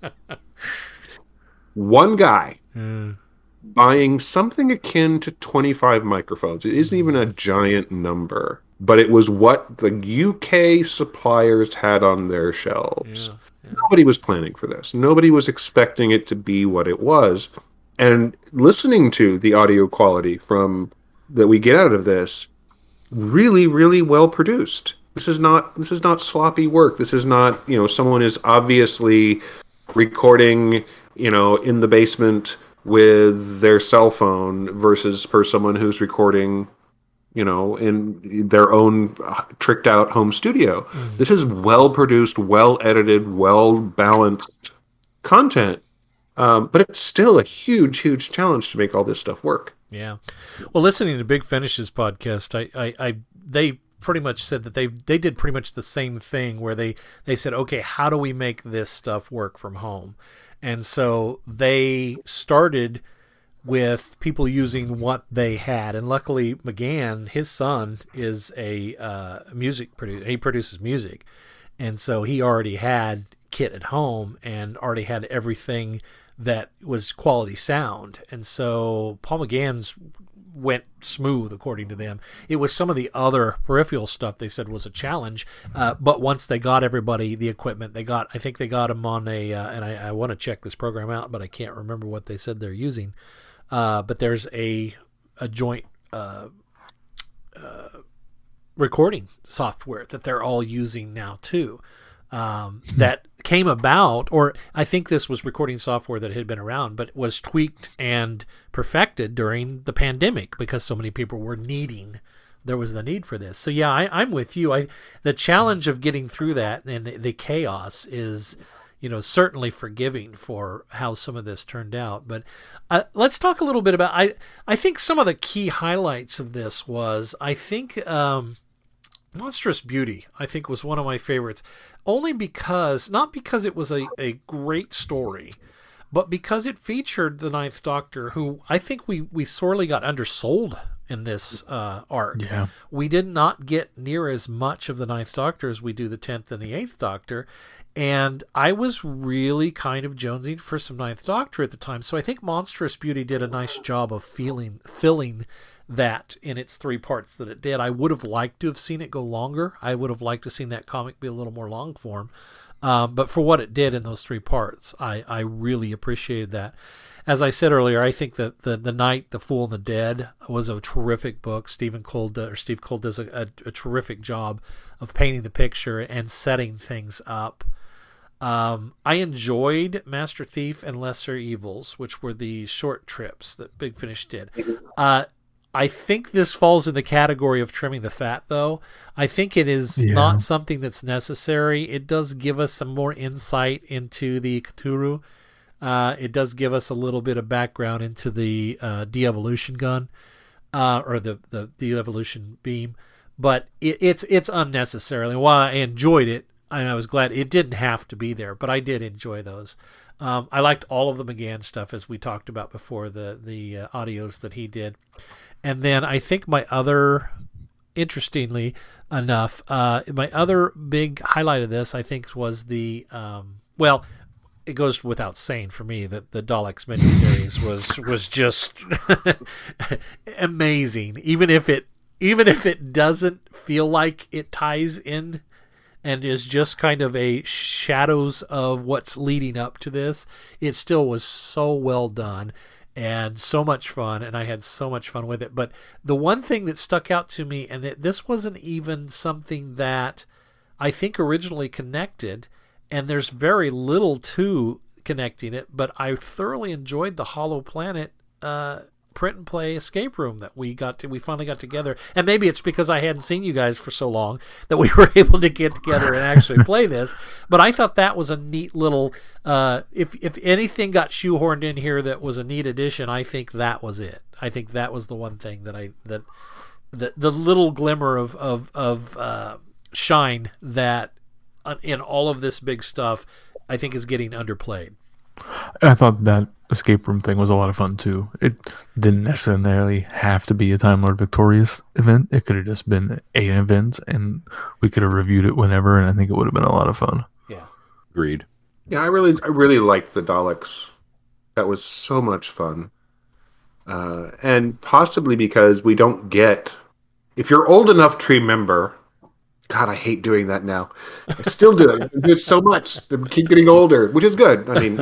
One guy buying something akin to 25 microphones. It isn't even a giant number, but it was what the UK suppliers had on their shelves. Yeah. Nobody was planning for this. Nobody was expecting it to be what it was. And listening to the audio quality that we get out of this, really, really well produced. This is not sloppy work. This is not, someone is obviously recording in the basement with their cell phone versus per someone who's recording, in their own tricked out home studio. This is well produced, well edited, well balanced content. But it's still a huge, huge challenge to make all this stuff work. Yeah. Well, listening to Big Finish's podcast, they pretty much said that they did pretty much the same thing where they said, okay, how do we make this stuff work from home? And so they started with people using what they had. And luckily, McGann, his son, is a music producer. He produces music. And so he already had kit at home and already had everything that was quality sound. And so Paul McGann's went smooth, according to them. It was some of the other peripheral stuff they said was a challenge, but once they got everybody the equipment, I think they got them on and I want to check this program out, but I can't remember what they said they're using. But there's a joint recording software that they're all using now too. That came about, or I think this was recording software that had been around, but was tweaked and perfected during the pandemic because so many people were there was the need for this. So yeah, I'm with you. The challenge of getting through that and the chaos is, certainly forgiving for how some of this turned out. But let's talk a little bit about, I think some of the key highlights of this was, I think, Monstrous Beauty, I think, was one of my favorites, only because, not because it was a great story, but because it featured the Ninth Doctor, who I think we sorely got undersold in this arc. Yeah. We did not get near as much of the Ninth Doctor as we do the 10th and the 8th Doctor, and I was really kind of jonesing for some Ninth Doctor at the time, so I think Monstrous Beauty did a nice job of filling that in its 3 parts that it did. I would have liked to have seen it go longer. I would have liked to have seen that comic be a little more long form. But for what it did in those 3 parts, I really appreciated that. As I said earlier, I think that the Night, the Fool, and the Dead was a terrific book. Steve Cole does a terrific job of painting the picture and setting things up. I enjoyed Master Thief and Lesser Evils, which were the short trips that Big Finish did. I think this falls in the category of trimming the fat, though. I think it is not something that's necessary. It does give us some more insight into the Cthulhu. It does give us a little bit of background into the de-evolution gun, or the de-evolution beam. But it's unnecessarily. While I enjoyed it, and I was glad it didn't have to be there, but I did enjoy those. I liked all of the McGann stuff, as we talked about before, the audios that he did. And then I think interestingly enough, my other big highlight of this, I think, was the, it goes without saying for me that the Daleks miniseries was just amazing. Even if it doesn't feel like it ties in and is just kind of a shadows of what's leading up to this, it still was so well done. And so much fun, and I had so much fun with it. But the one thing that stuck out to me, and that this wasn't even something that I think originally connected, and there's very little to connecting it, but I thoroughly enjoyed the Hollow Planet print and play escape room that we finally got together. And maybe it's because I hadn't seen you guys for so long that we were able to get together and actually play this. But I thought that was a neat little, if anything got shoehorned in here that was a neat addition, I think that was it. I think that was the one thing that the little glimmer of shine that in all of this big stuff, I think is getting underplayed. I thought that escape room thing was a lot of fun too. It didn't necessarily have to be a Time Lord Victorious event. It could have just been an event, and we could have reviewed it whenever, and I think it would have been a lot of fun. Yeah, Agreed. Yeah, I really liked the Daleks. That was so much fun, and possibly because we don't get. If you're old enough to remember, God, I hate doing that now. I still do it. I do it so much. I keep getting older, which is good. I mean,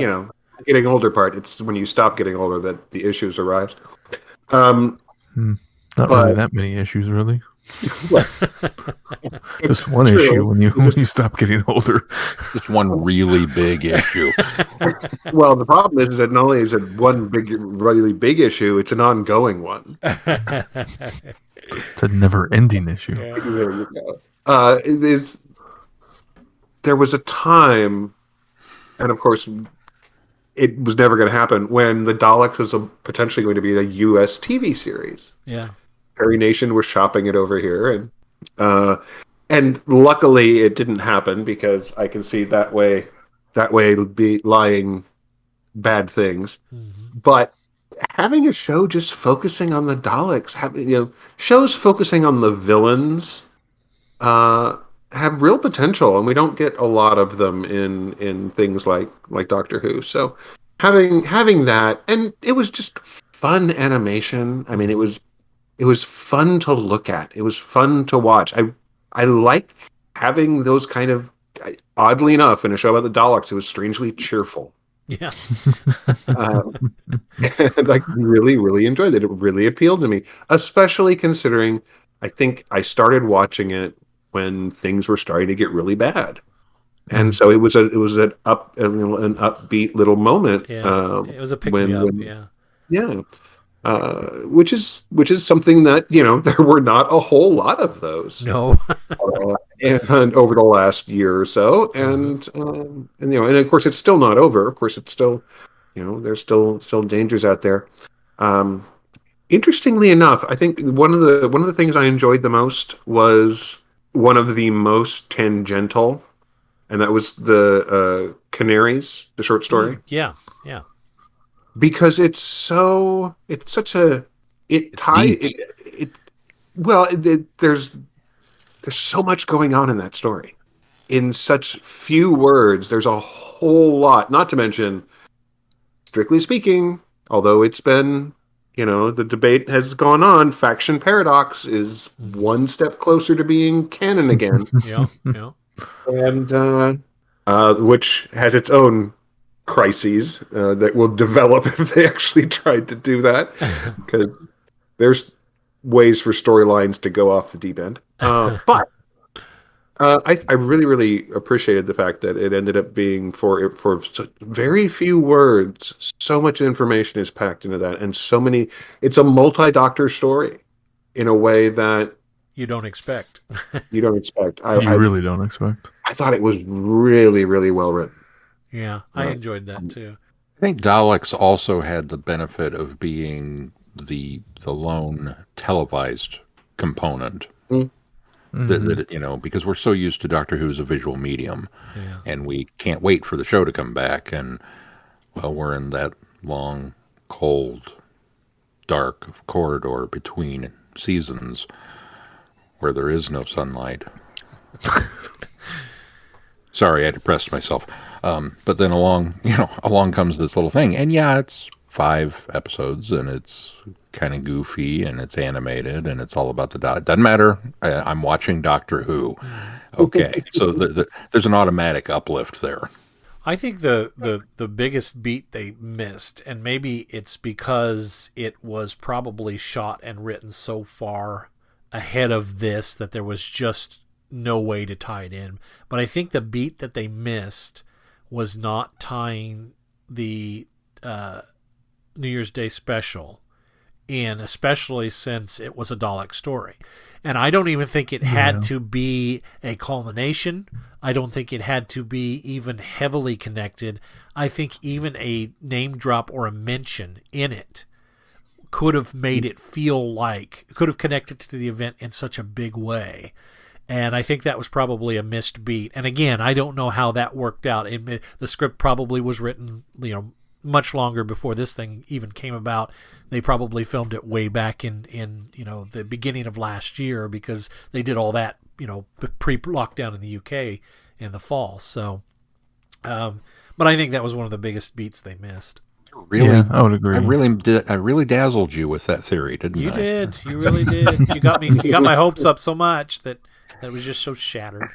getting older part. It's when you stop getting older that the issues arise. Not really that many issues, really. Just one True. issue when you stop getting older. Just one really big issue. Well, the problem is that not only is it one big, really big issue, it's an ongoing one. It's a never-ending issue. There you go. It is. There was a time, and of course, it was never going to happen, when the Daleks was potentially going to be a U.S. TV series. Yeah. Perry Nation was shopping it over here, and luckily it didn't happen, because I can see that way be lying bad things. Mm-hmm. But having a show just focusing on the Daleks, shows focusing on the villains, have real potential, and we don't get a lot of them in things like Doctor Who. So having that, and it was just fun animation. I mean, it was fun to look at. It was fun to watch. I like having those kind of, oddly enough, in a show about the Daleks, it was strangely cheerful. Yeah. And I really, really enjoyed it. It really appealed to me, especially considering I think I started watching it when things were starting to get really bad, and so it was an upbeat little moment. Yeah. It was a pick me up. Yeah. Which is something that there were not a whole lot of those. No. And over the last year or so, and of course it's still not over. Of course it's still, there's still dangers out there. Interestingly enough, I think one of the things I enjoyed the most was one of the most tangential, and that was the Canaries, the short story. Yeah. Because there's so much going on in that story. In such few words, there's a whole lot, not to mention, strictly speaking, although it's been, the debate has gone on, Faction Paradox is one step closer to being canon again. Yeah. And which has its own crises that will develop if they actually tried to do that, because there's ways for storylines to go off the deep end. But I really, really appreciated the fact that it ended up being for very few words, so much information is packed into that, and so many. It's a multi-doctor story in a way that You don't expect. you don't expect. You really don't expect. I thought it was really, really well written. Yeah, I enjoyed that too. I think Daleks also had the benefit of being the lone televised component. That because we're so used to Doctor Who as a visual medium, and we can't wait for the show to come back. And well, we're in that long, cold, dark corridor between seasons where there is no sunlight. Sorry, I depressed myself. But then along comes this little thing, and it's 5 episodes, and it's kind of goofy, and it's animated, and it's all about the dot. Doesn't matter. I'm watching Doctor Who. Okay, so there's an automatic uplift there. I think the biggest beat they missed, and maybe it's because it was probably shot and written so far ahead of this that there was just no way to tie it in. But I think the beat that they missed was not tying the New Year's Day special in, especially since it was a Dalek story. And I don't even think it had to be a culmination. I don't think it had to be even heavily connected. I think even a name drop or a mention in it could have made it feel like, could have connected to the event in such a big way. And I think that was probably a missed beat. And again, I don't know how that worked out. The script probably was written, much longer before this thing even came about. They probably filmed it way back in the beginning of last year, because they did all that, pre-lockdown in the UK in the fall. So, but I think that was one of the biggest beats they missed. Really, I would agree. I really dazzled you with that theory, didn't I? You did. You really did. You got me. You got my hopes up so much that was just so shattered.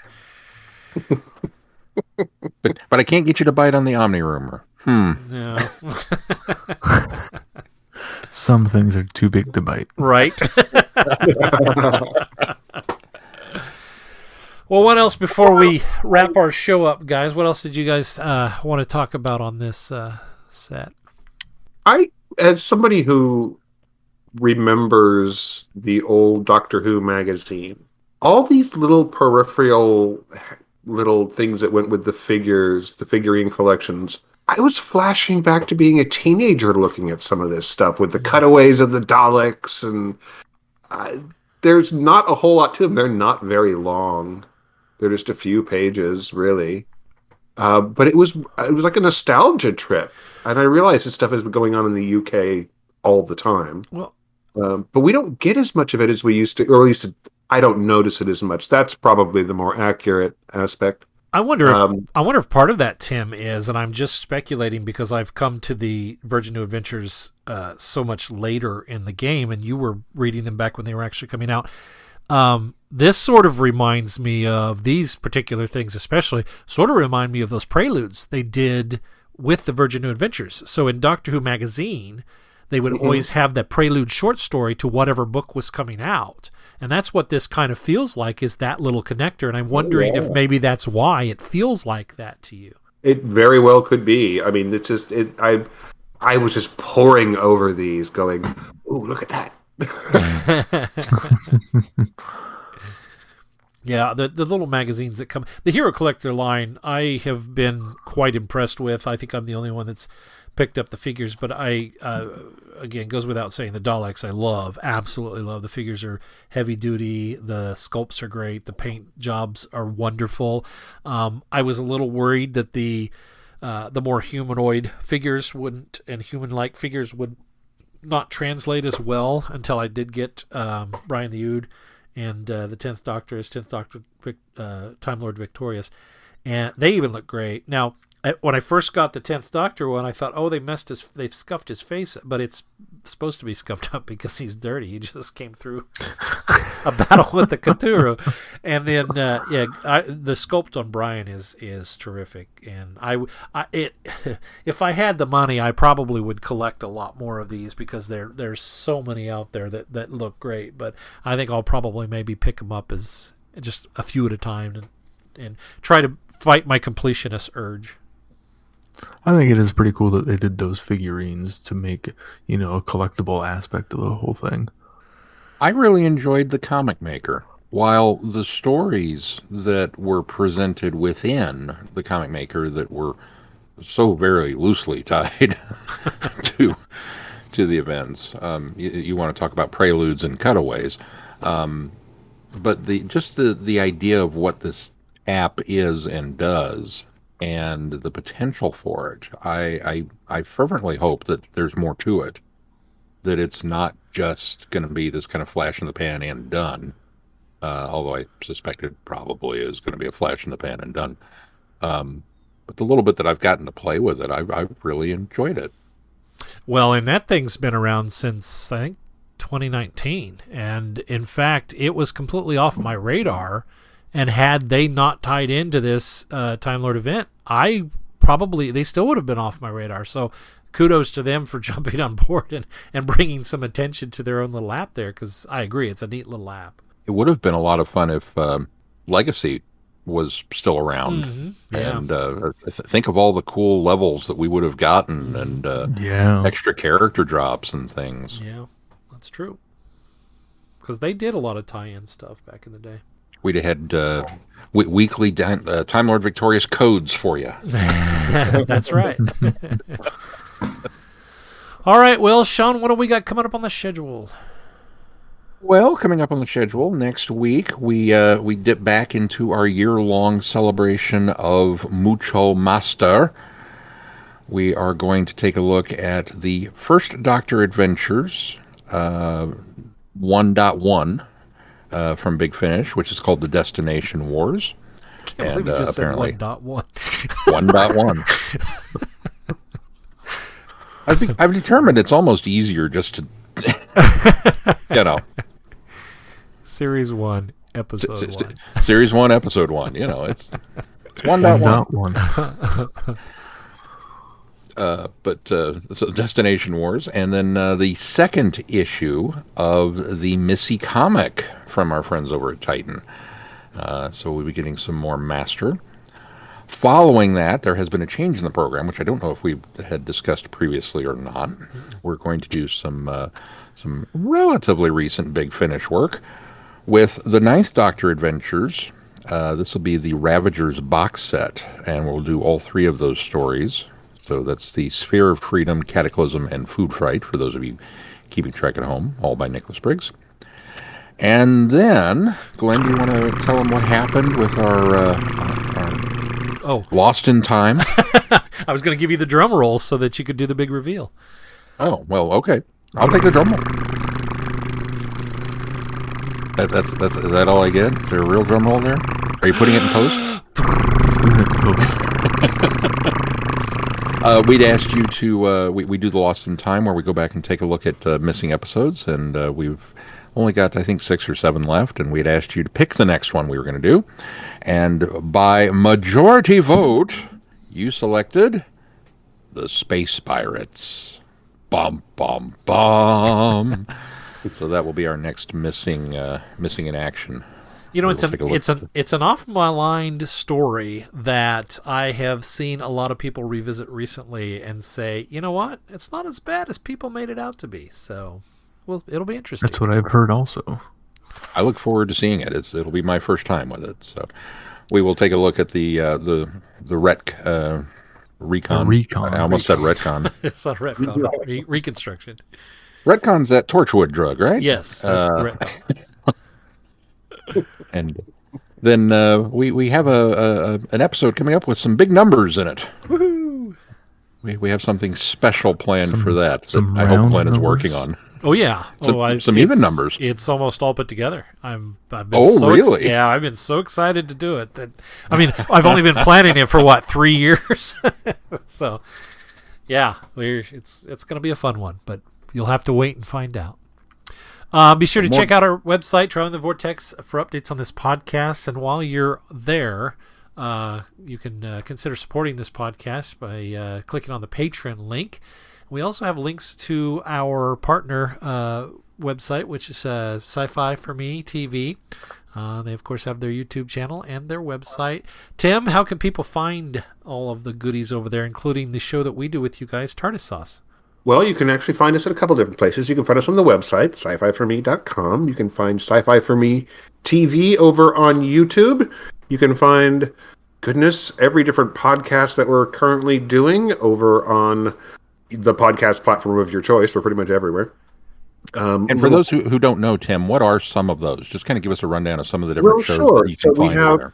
But I can't get you to bite on the Omni rumor. No. Some things are too big to bite. Right. Well, what else before we wrap our show up, guys? What else did you guys want to talk about on this set? As somebody who remembers the old Doctor Who magazine, all these little peripheral little things that went with the figures, the figurine collections, I was flashing back to being a teenager looking at some of this stuff with the cutaways of the Daleks, and there's not a whole lot to them. They're not very long. They're just a few pages, really. But it was like a nostalgia trip, and I realized this stuff has been going on in the UK all the time. Well, but we don't get as much of it as we used to, or at least I don't notice it as much. That's probably the more accurate aspect. I wonder if part of that, Tim, is, and I'm just speculating because I've come to the Virgin New Adventures so much later in the game, and you were reading them back when they were actually coming out. This sort of reminds me of these particular things, especially sort of remind me of those preludes they did with the Virgin New Adventures. So in Doctor Who magazine, they would always have that prelude short story to whatever book was coming out. And that's what this kind of feels like, is that little connector. And I'm wondering if maybe that's why it feels like that to you. It very well could be. I mean, it's just I was just poring over these, going, "Ooh, look at that." Yeah, the little magazines that come, the Hero Collector line, I have been quite impressed with. I think I'm the only one that's picked up the figures, but I again, goes without saying, the Daleks I absolutely love. The figures are heavy duty, the sculpts are great, the paint jobs are wonderful. I was a little worried that the more humanoid figures wouldn't, and human-like figures would not translate as well until I did get Brian the Ood and the 10th Doctor as 10th Doctor Time Lord Victorious, and they even look great. Now, when I first got the 10th Doctor one, I thought, oh, they've scuffed his face, but it's supposed to be scuffed up because he's dirty. He just came through a battle with the Cthulhu. And then, the sculpt on Brian is terrific. And if I had the money, I probably would collect a lot more of these, because there's so many out there that look great. But I think I'll probably maybe pick them up as just a few at a time and try to fight my completionist urge. I think it is pretty cool that they did those figurines to make, a collectible aspect of the whole thing. I really enjoyed the comic maker. While the stories that were presented within the comic maker that were so very loosely tied to the events, you want to talk about preludes and cutaways, but the idea of what this app is and does, and the potential for it, I fervently hope that there's more to it, that it's not just going to be this kind of flash in the pan and done, although I suspect it probably is going to be a flash in the pan and done. But the little bit that I've gotten to play with it, I've really enjoyed it. Well, and that thing's been around since, I think, 2019, and in fact, it was completely off my radar. And had they not tied into this Time Lord event, they still would have been off my radar. So kudos to them for jumping on board and bringing some attention to their own little app there, because I agree, it's a neat little app. It would have been a lot of fun if Legacy was still around. Mm-hmm. Yeah. And think of all the cool levels that we would have gotten, and extra character drops and things. Yeah, that's true. Because they did a lot of tie-in stuff back in the day. We'd have had weekly Time Lord Victorious codes for you. That's right. All right, well, Sean, what do we got coming up on the schedule? Well, coming up on the schedule next week, we dip back into our year-long celebration of Mucho Master. We are going to take a look at the First Doctor Adventures 1.1. From Big Finish, which is called the Destination Wars. I can't believe you just said 1.1. 1.1. I've determined it's almost easier just to, Series 1, Episode 1. Series 1, Episode 1. It's 1.1. So Destination Wars, and then the second issue of the Missy comic from our friends over at Titan. So we'll be getting some more Master. Following that, there has been a change in the program, which I don't know if we had discussed previously or not. We're going to do some relatively recent Big Finish work with the Ninth Doctor Adventures. This will be the Ravagers box set, and we'll do all three of those stories. So that's the Sphere of Freedom, Cataclysm, and Food Fight, for those of you keeping track at home, all by Nicholas Briggs. And then, Glenn, do you want to tell them what happened with our Lost in Time? I was going to give you the drum roll so that you could do the big reveal. Oh, well, okay. I'll take the drum roll. Is that all I get? Is there a real drum roll there? Are you putting it in post? We'd asked you to, we do the Lost in Time, where we go back and take a look at missing episodes, and we've only got, I think, 6 or 7 left, and we'd asked you to pick the next one we were going to do. And by majority vote, you selected the Space Pirates. Bum, bum, bum. So that will be our next missing in action. You know, it's an off-my-mind story that I have seen a lot of people revisit recently and say, you know what, it's not as bad as people made it out to be. So, well, it'll be interesting. That's what I've heard also. I look forward to seeing it. It'll be my first time with it. So we will take a look at the recon. I almost said retcon. It's not retcon. Reconstruction. Retcon's that Torchwood drug, right? Yes, that's the retcon. And then we have an episode coming up with some big numbers in it. Woohoo! We have something special planned for that I hope Glenn is working on. Oh yeah, some even numbers. It's almost all put together. I've been really? Yeah, I've been so excited to do it. I've only been planning it for 3 years. So, yeah, it's going to be a fun one, but you'll have to wait and find out. Be sure to check out our website, Traveling the Vortex, for updates on this podcast. And while you're there, you can consider supporting this podcast by clicking on the Patreon link. We also have links to our partner website, which is Sci-Fi for Me TV. They, of course, have their YouTube channel and their website. Tim, how can people find all of the goodies over there, including the show that we do with you guys, TARDIS Sauce? Well, you can actually find us at a couple different places. You can find us on the website, sci-fi4me.com. You can find Sci-Fi for Me TV over on YouTube. You can find, every different podcast that we're currently doing over on the podcast platform of your choice. We're pretty much everywhere. And for those who don't know, Tim, what are some of those? Just kind of give us a rundown of some of the different shows that you can find over there.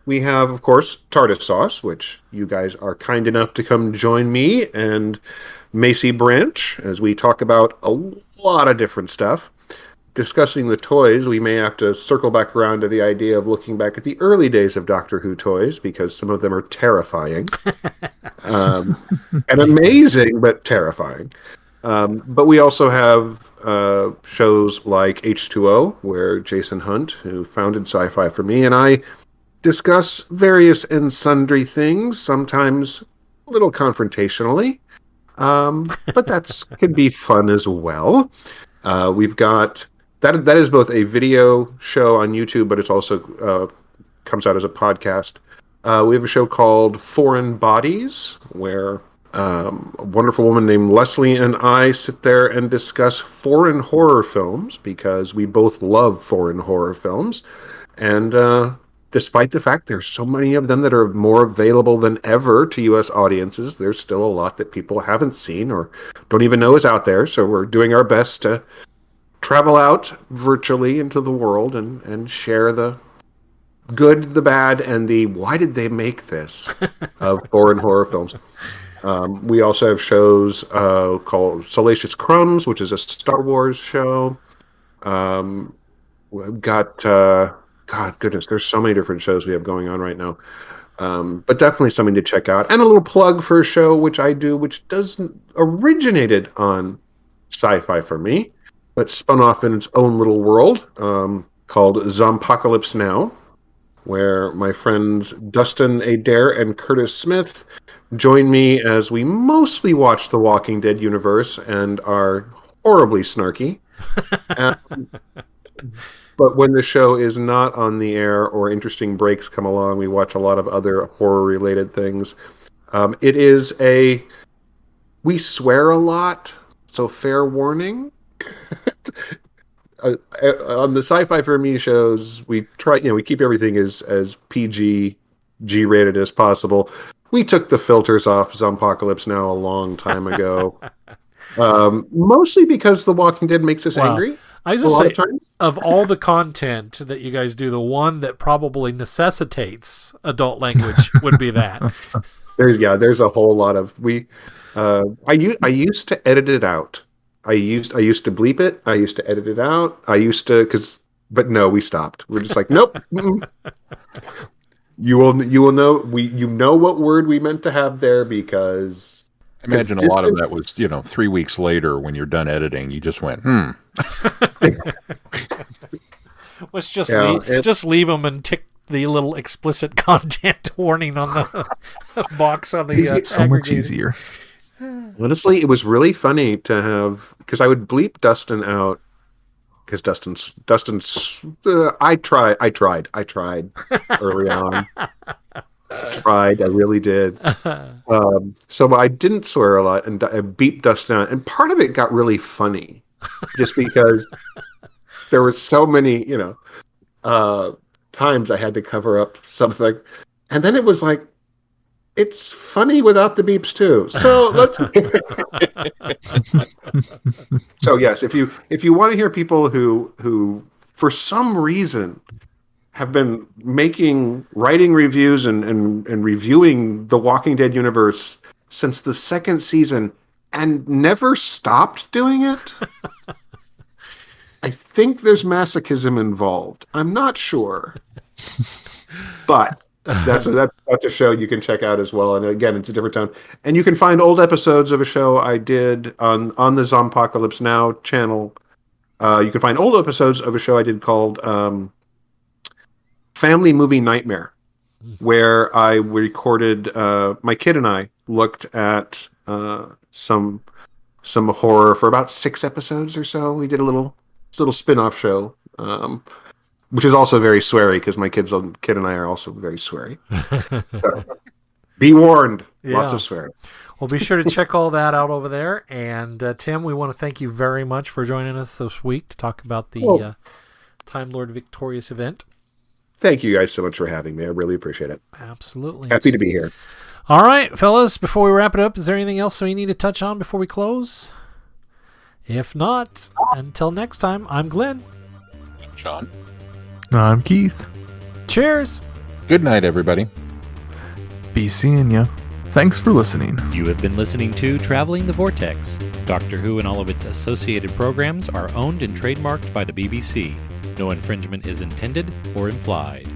We have, of course, TARDIS Sauce, which you guys are kind enough to come join me and Macy Branch as we talk about a lot of different stuff. Discussing the toys, we may have to circle back around to the idea of looking back at the early days of Doctor Who toys, because some of them are terrifying. And amazing, but terrifying. But we also have shows like H2O, where Jason Hunt, who founded Sci-Fi for Me, and I discuss various and sundry things, sometimes a little confrontationally. But that can be fun as well. We've got that is both a video show on YouTube, but it's also comes out as a podcast. We have a show called Foreign Bodies, where a wonderful woman named Leslie and I sit there and discuss foreign horror films, because we both love foreign horror films. And despite the fact there's so many of them that are more available than ever to U.S. audiences, there's still a lot that people haven't seen or don't even know is out there. So we're doing our best to travel out virtually into the world and share the good, the bad, and the why did they make this of foreign horror films. We also have shows called Salacious Crumbs, which is a Star Wars show. We've got, God goodness, there's so many different shows we have going on right now. But definitely something to check out. And a little plug for a show which I do, which originated on Sci-Fi for Me, but spun off in its own little world, called Zompocalypse Now, where my friends Dustin Adair and Curtis Smith join me as we mostly watch the Walking Dead universe and are horribly snarky. But when the show is not on the air or interesting breaks come along, we watch a lot of other horror-related things. It is we swear a lot, so fair warning. On the Sci-Fi for Me shows, we try, we keep everything as PG, G-rated as possible. We took the filters off Zompocalypse Now a long time ago. Mostly because The Walking Dead makes us angry. I was just say, of all the content that you guys do, the one that probably necessitates adult language would be that. There's a whole lot of I used to edit it out. I used to bleep it. I used to edit it out. But no, we stopped. We're just like, nope. You will know you know what word we meant to have there because I imagine a lot of that was 3 weeks later when you're done editing, you just went Let's just leave them and tick the little explicit content warning on the box on the it's so much easier. Honestly, it was really funny to have, because I would bleep Dustin out because Dustin's I tried early on. I really did. So I didn't swear a lot and I beeped Dustin out, and part of it got really funny just because there were so many times I had to cover up something, and then it was like, it's funny without the beeps too. So let's. So yes, if you want to hear people who for some reason have been writing reviews and reviewing the Walking Dead universe since the second season and never stopped doing it, I think there's masochism involved. I'm not sure, but. That's a show you can check out as well, and again, it's a different tone. And you can find old episodes of a show I did on the Zompocalypse Now channel. You can find old episodes of a show I did called Family Movie Nightmare, where I recorded. My kid and I looked at some horror for about 6 episodes or so. We did a little spin-off show. Which is also very sweary because my kid and I are also very sweary. So, be warned. Yeah. Lots of swearing. Well, be sure to check all that out over there. And Tim, we want to thank you very much for joining us this week to talk about the Time Lord Victorious event. Thank you guys so much for having me. I really appreciate it. Absolutely. Happy to be here. All right, fellas, before we wrap it up, is there anything else we need to touch on before we close? If not, until next time, I'm Glenn. Sean. I'm Keith. Cheers. Good night, everybody. Be seeing ya. Thanks for listening. You have been listening to Traveling the Vortex. Doctor Who and all of its associated programs are owned and trademarked by the BBC. No infringement is intended or implied.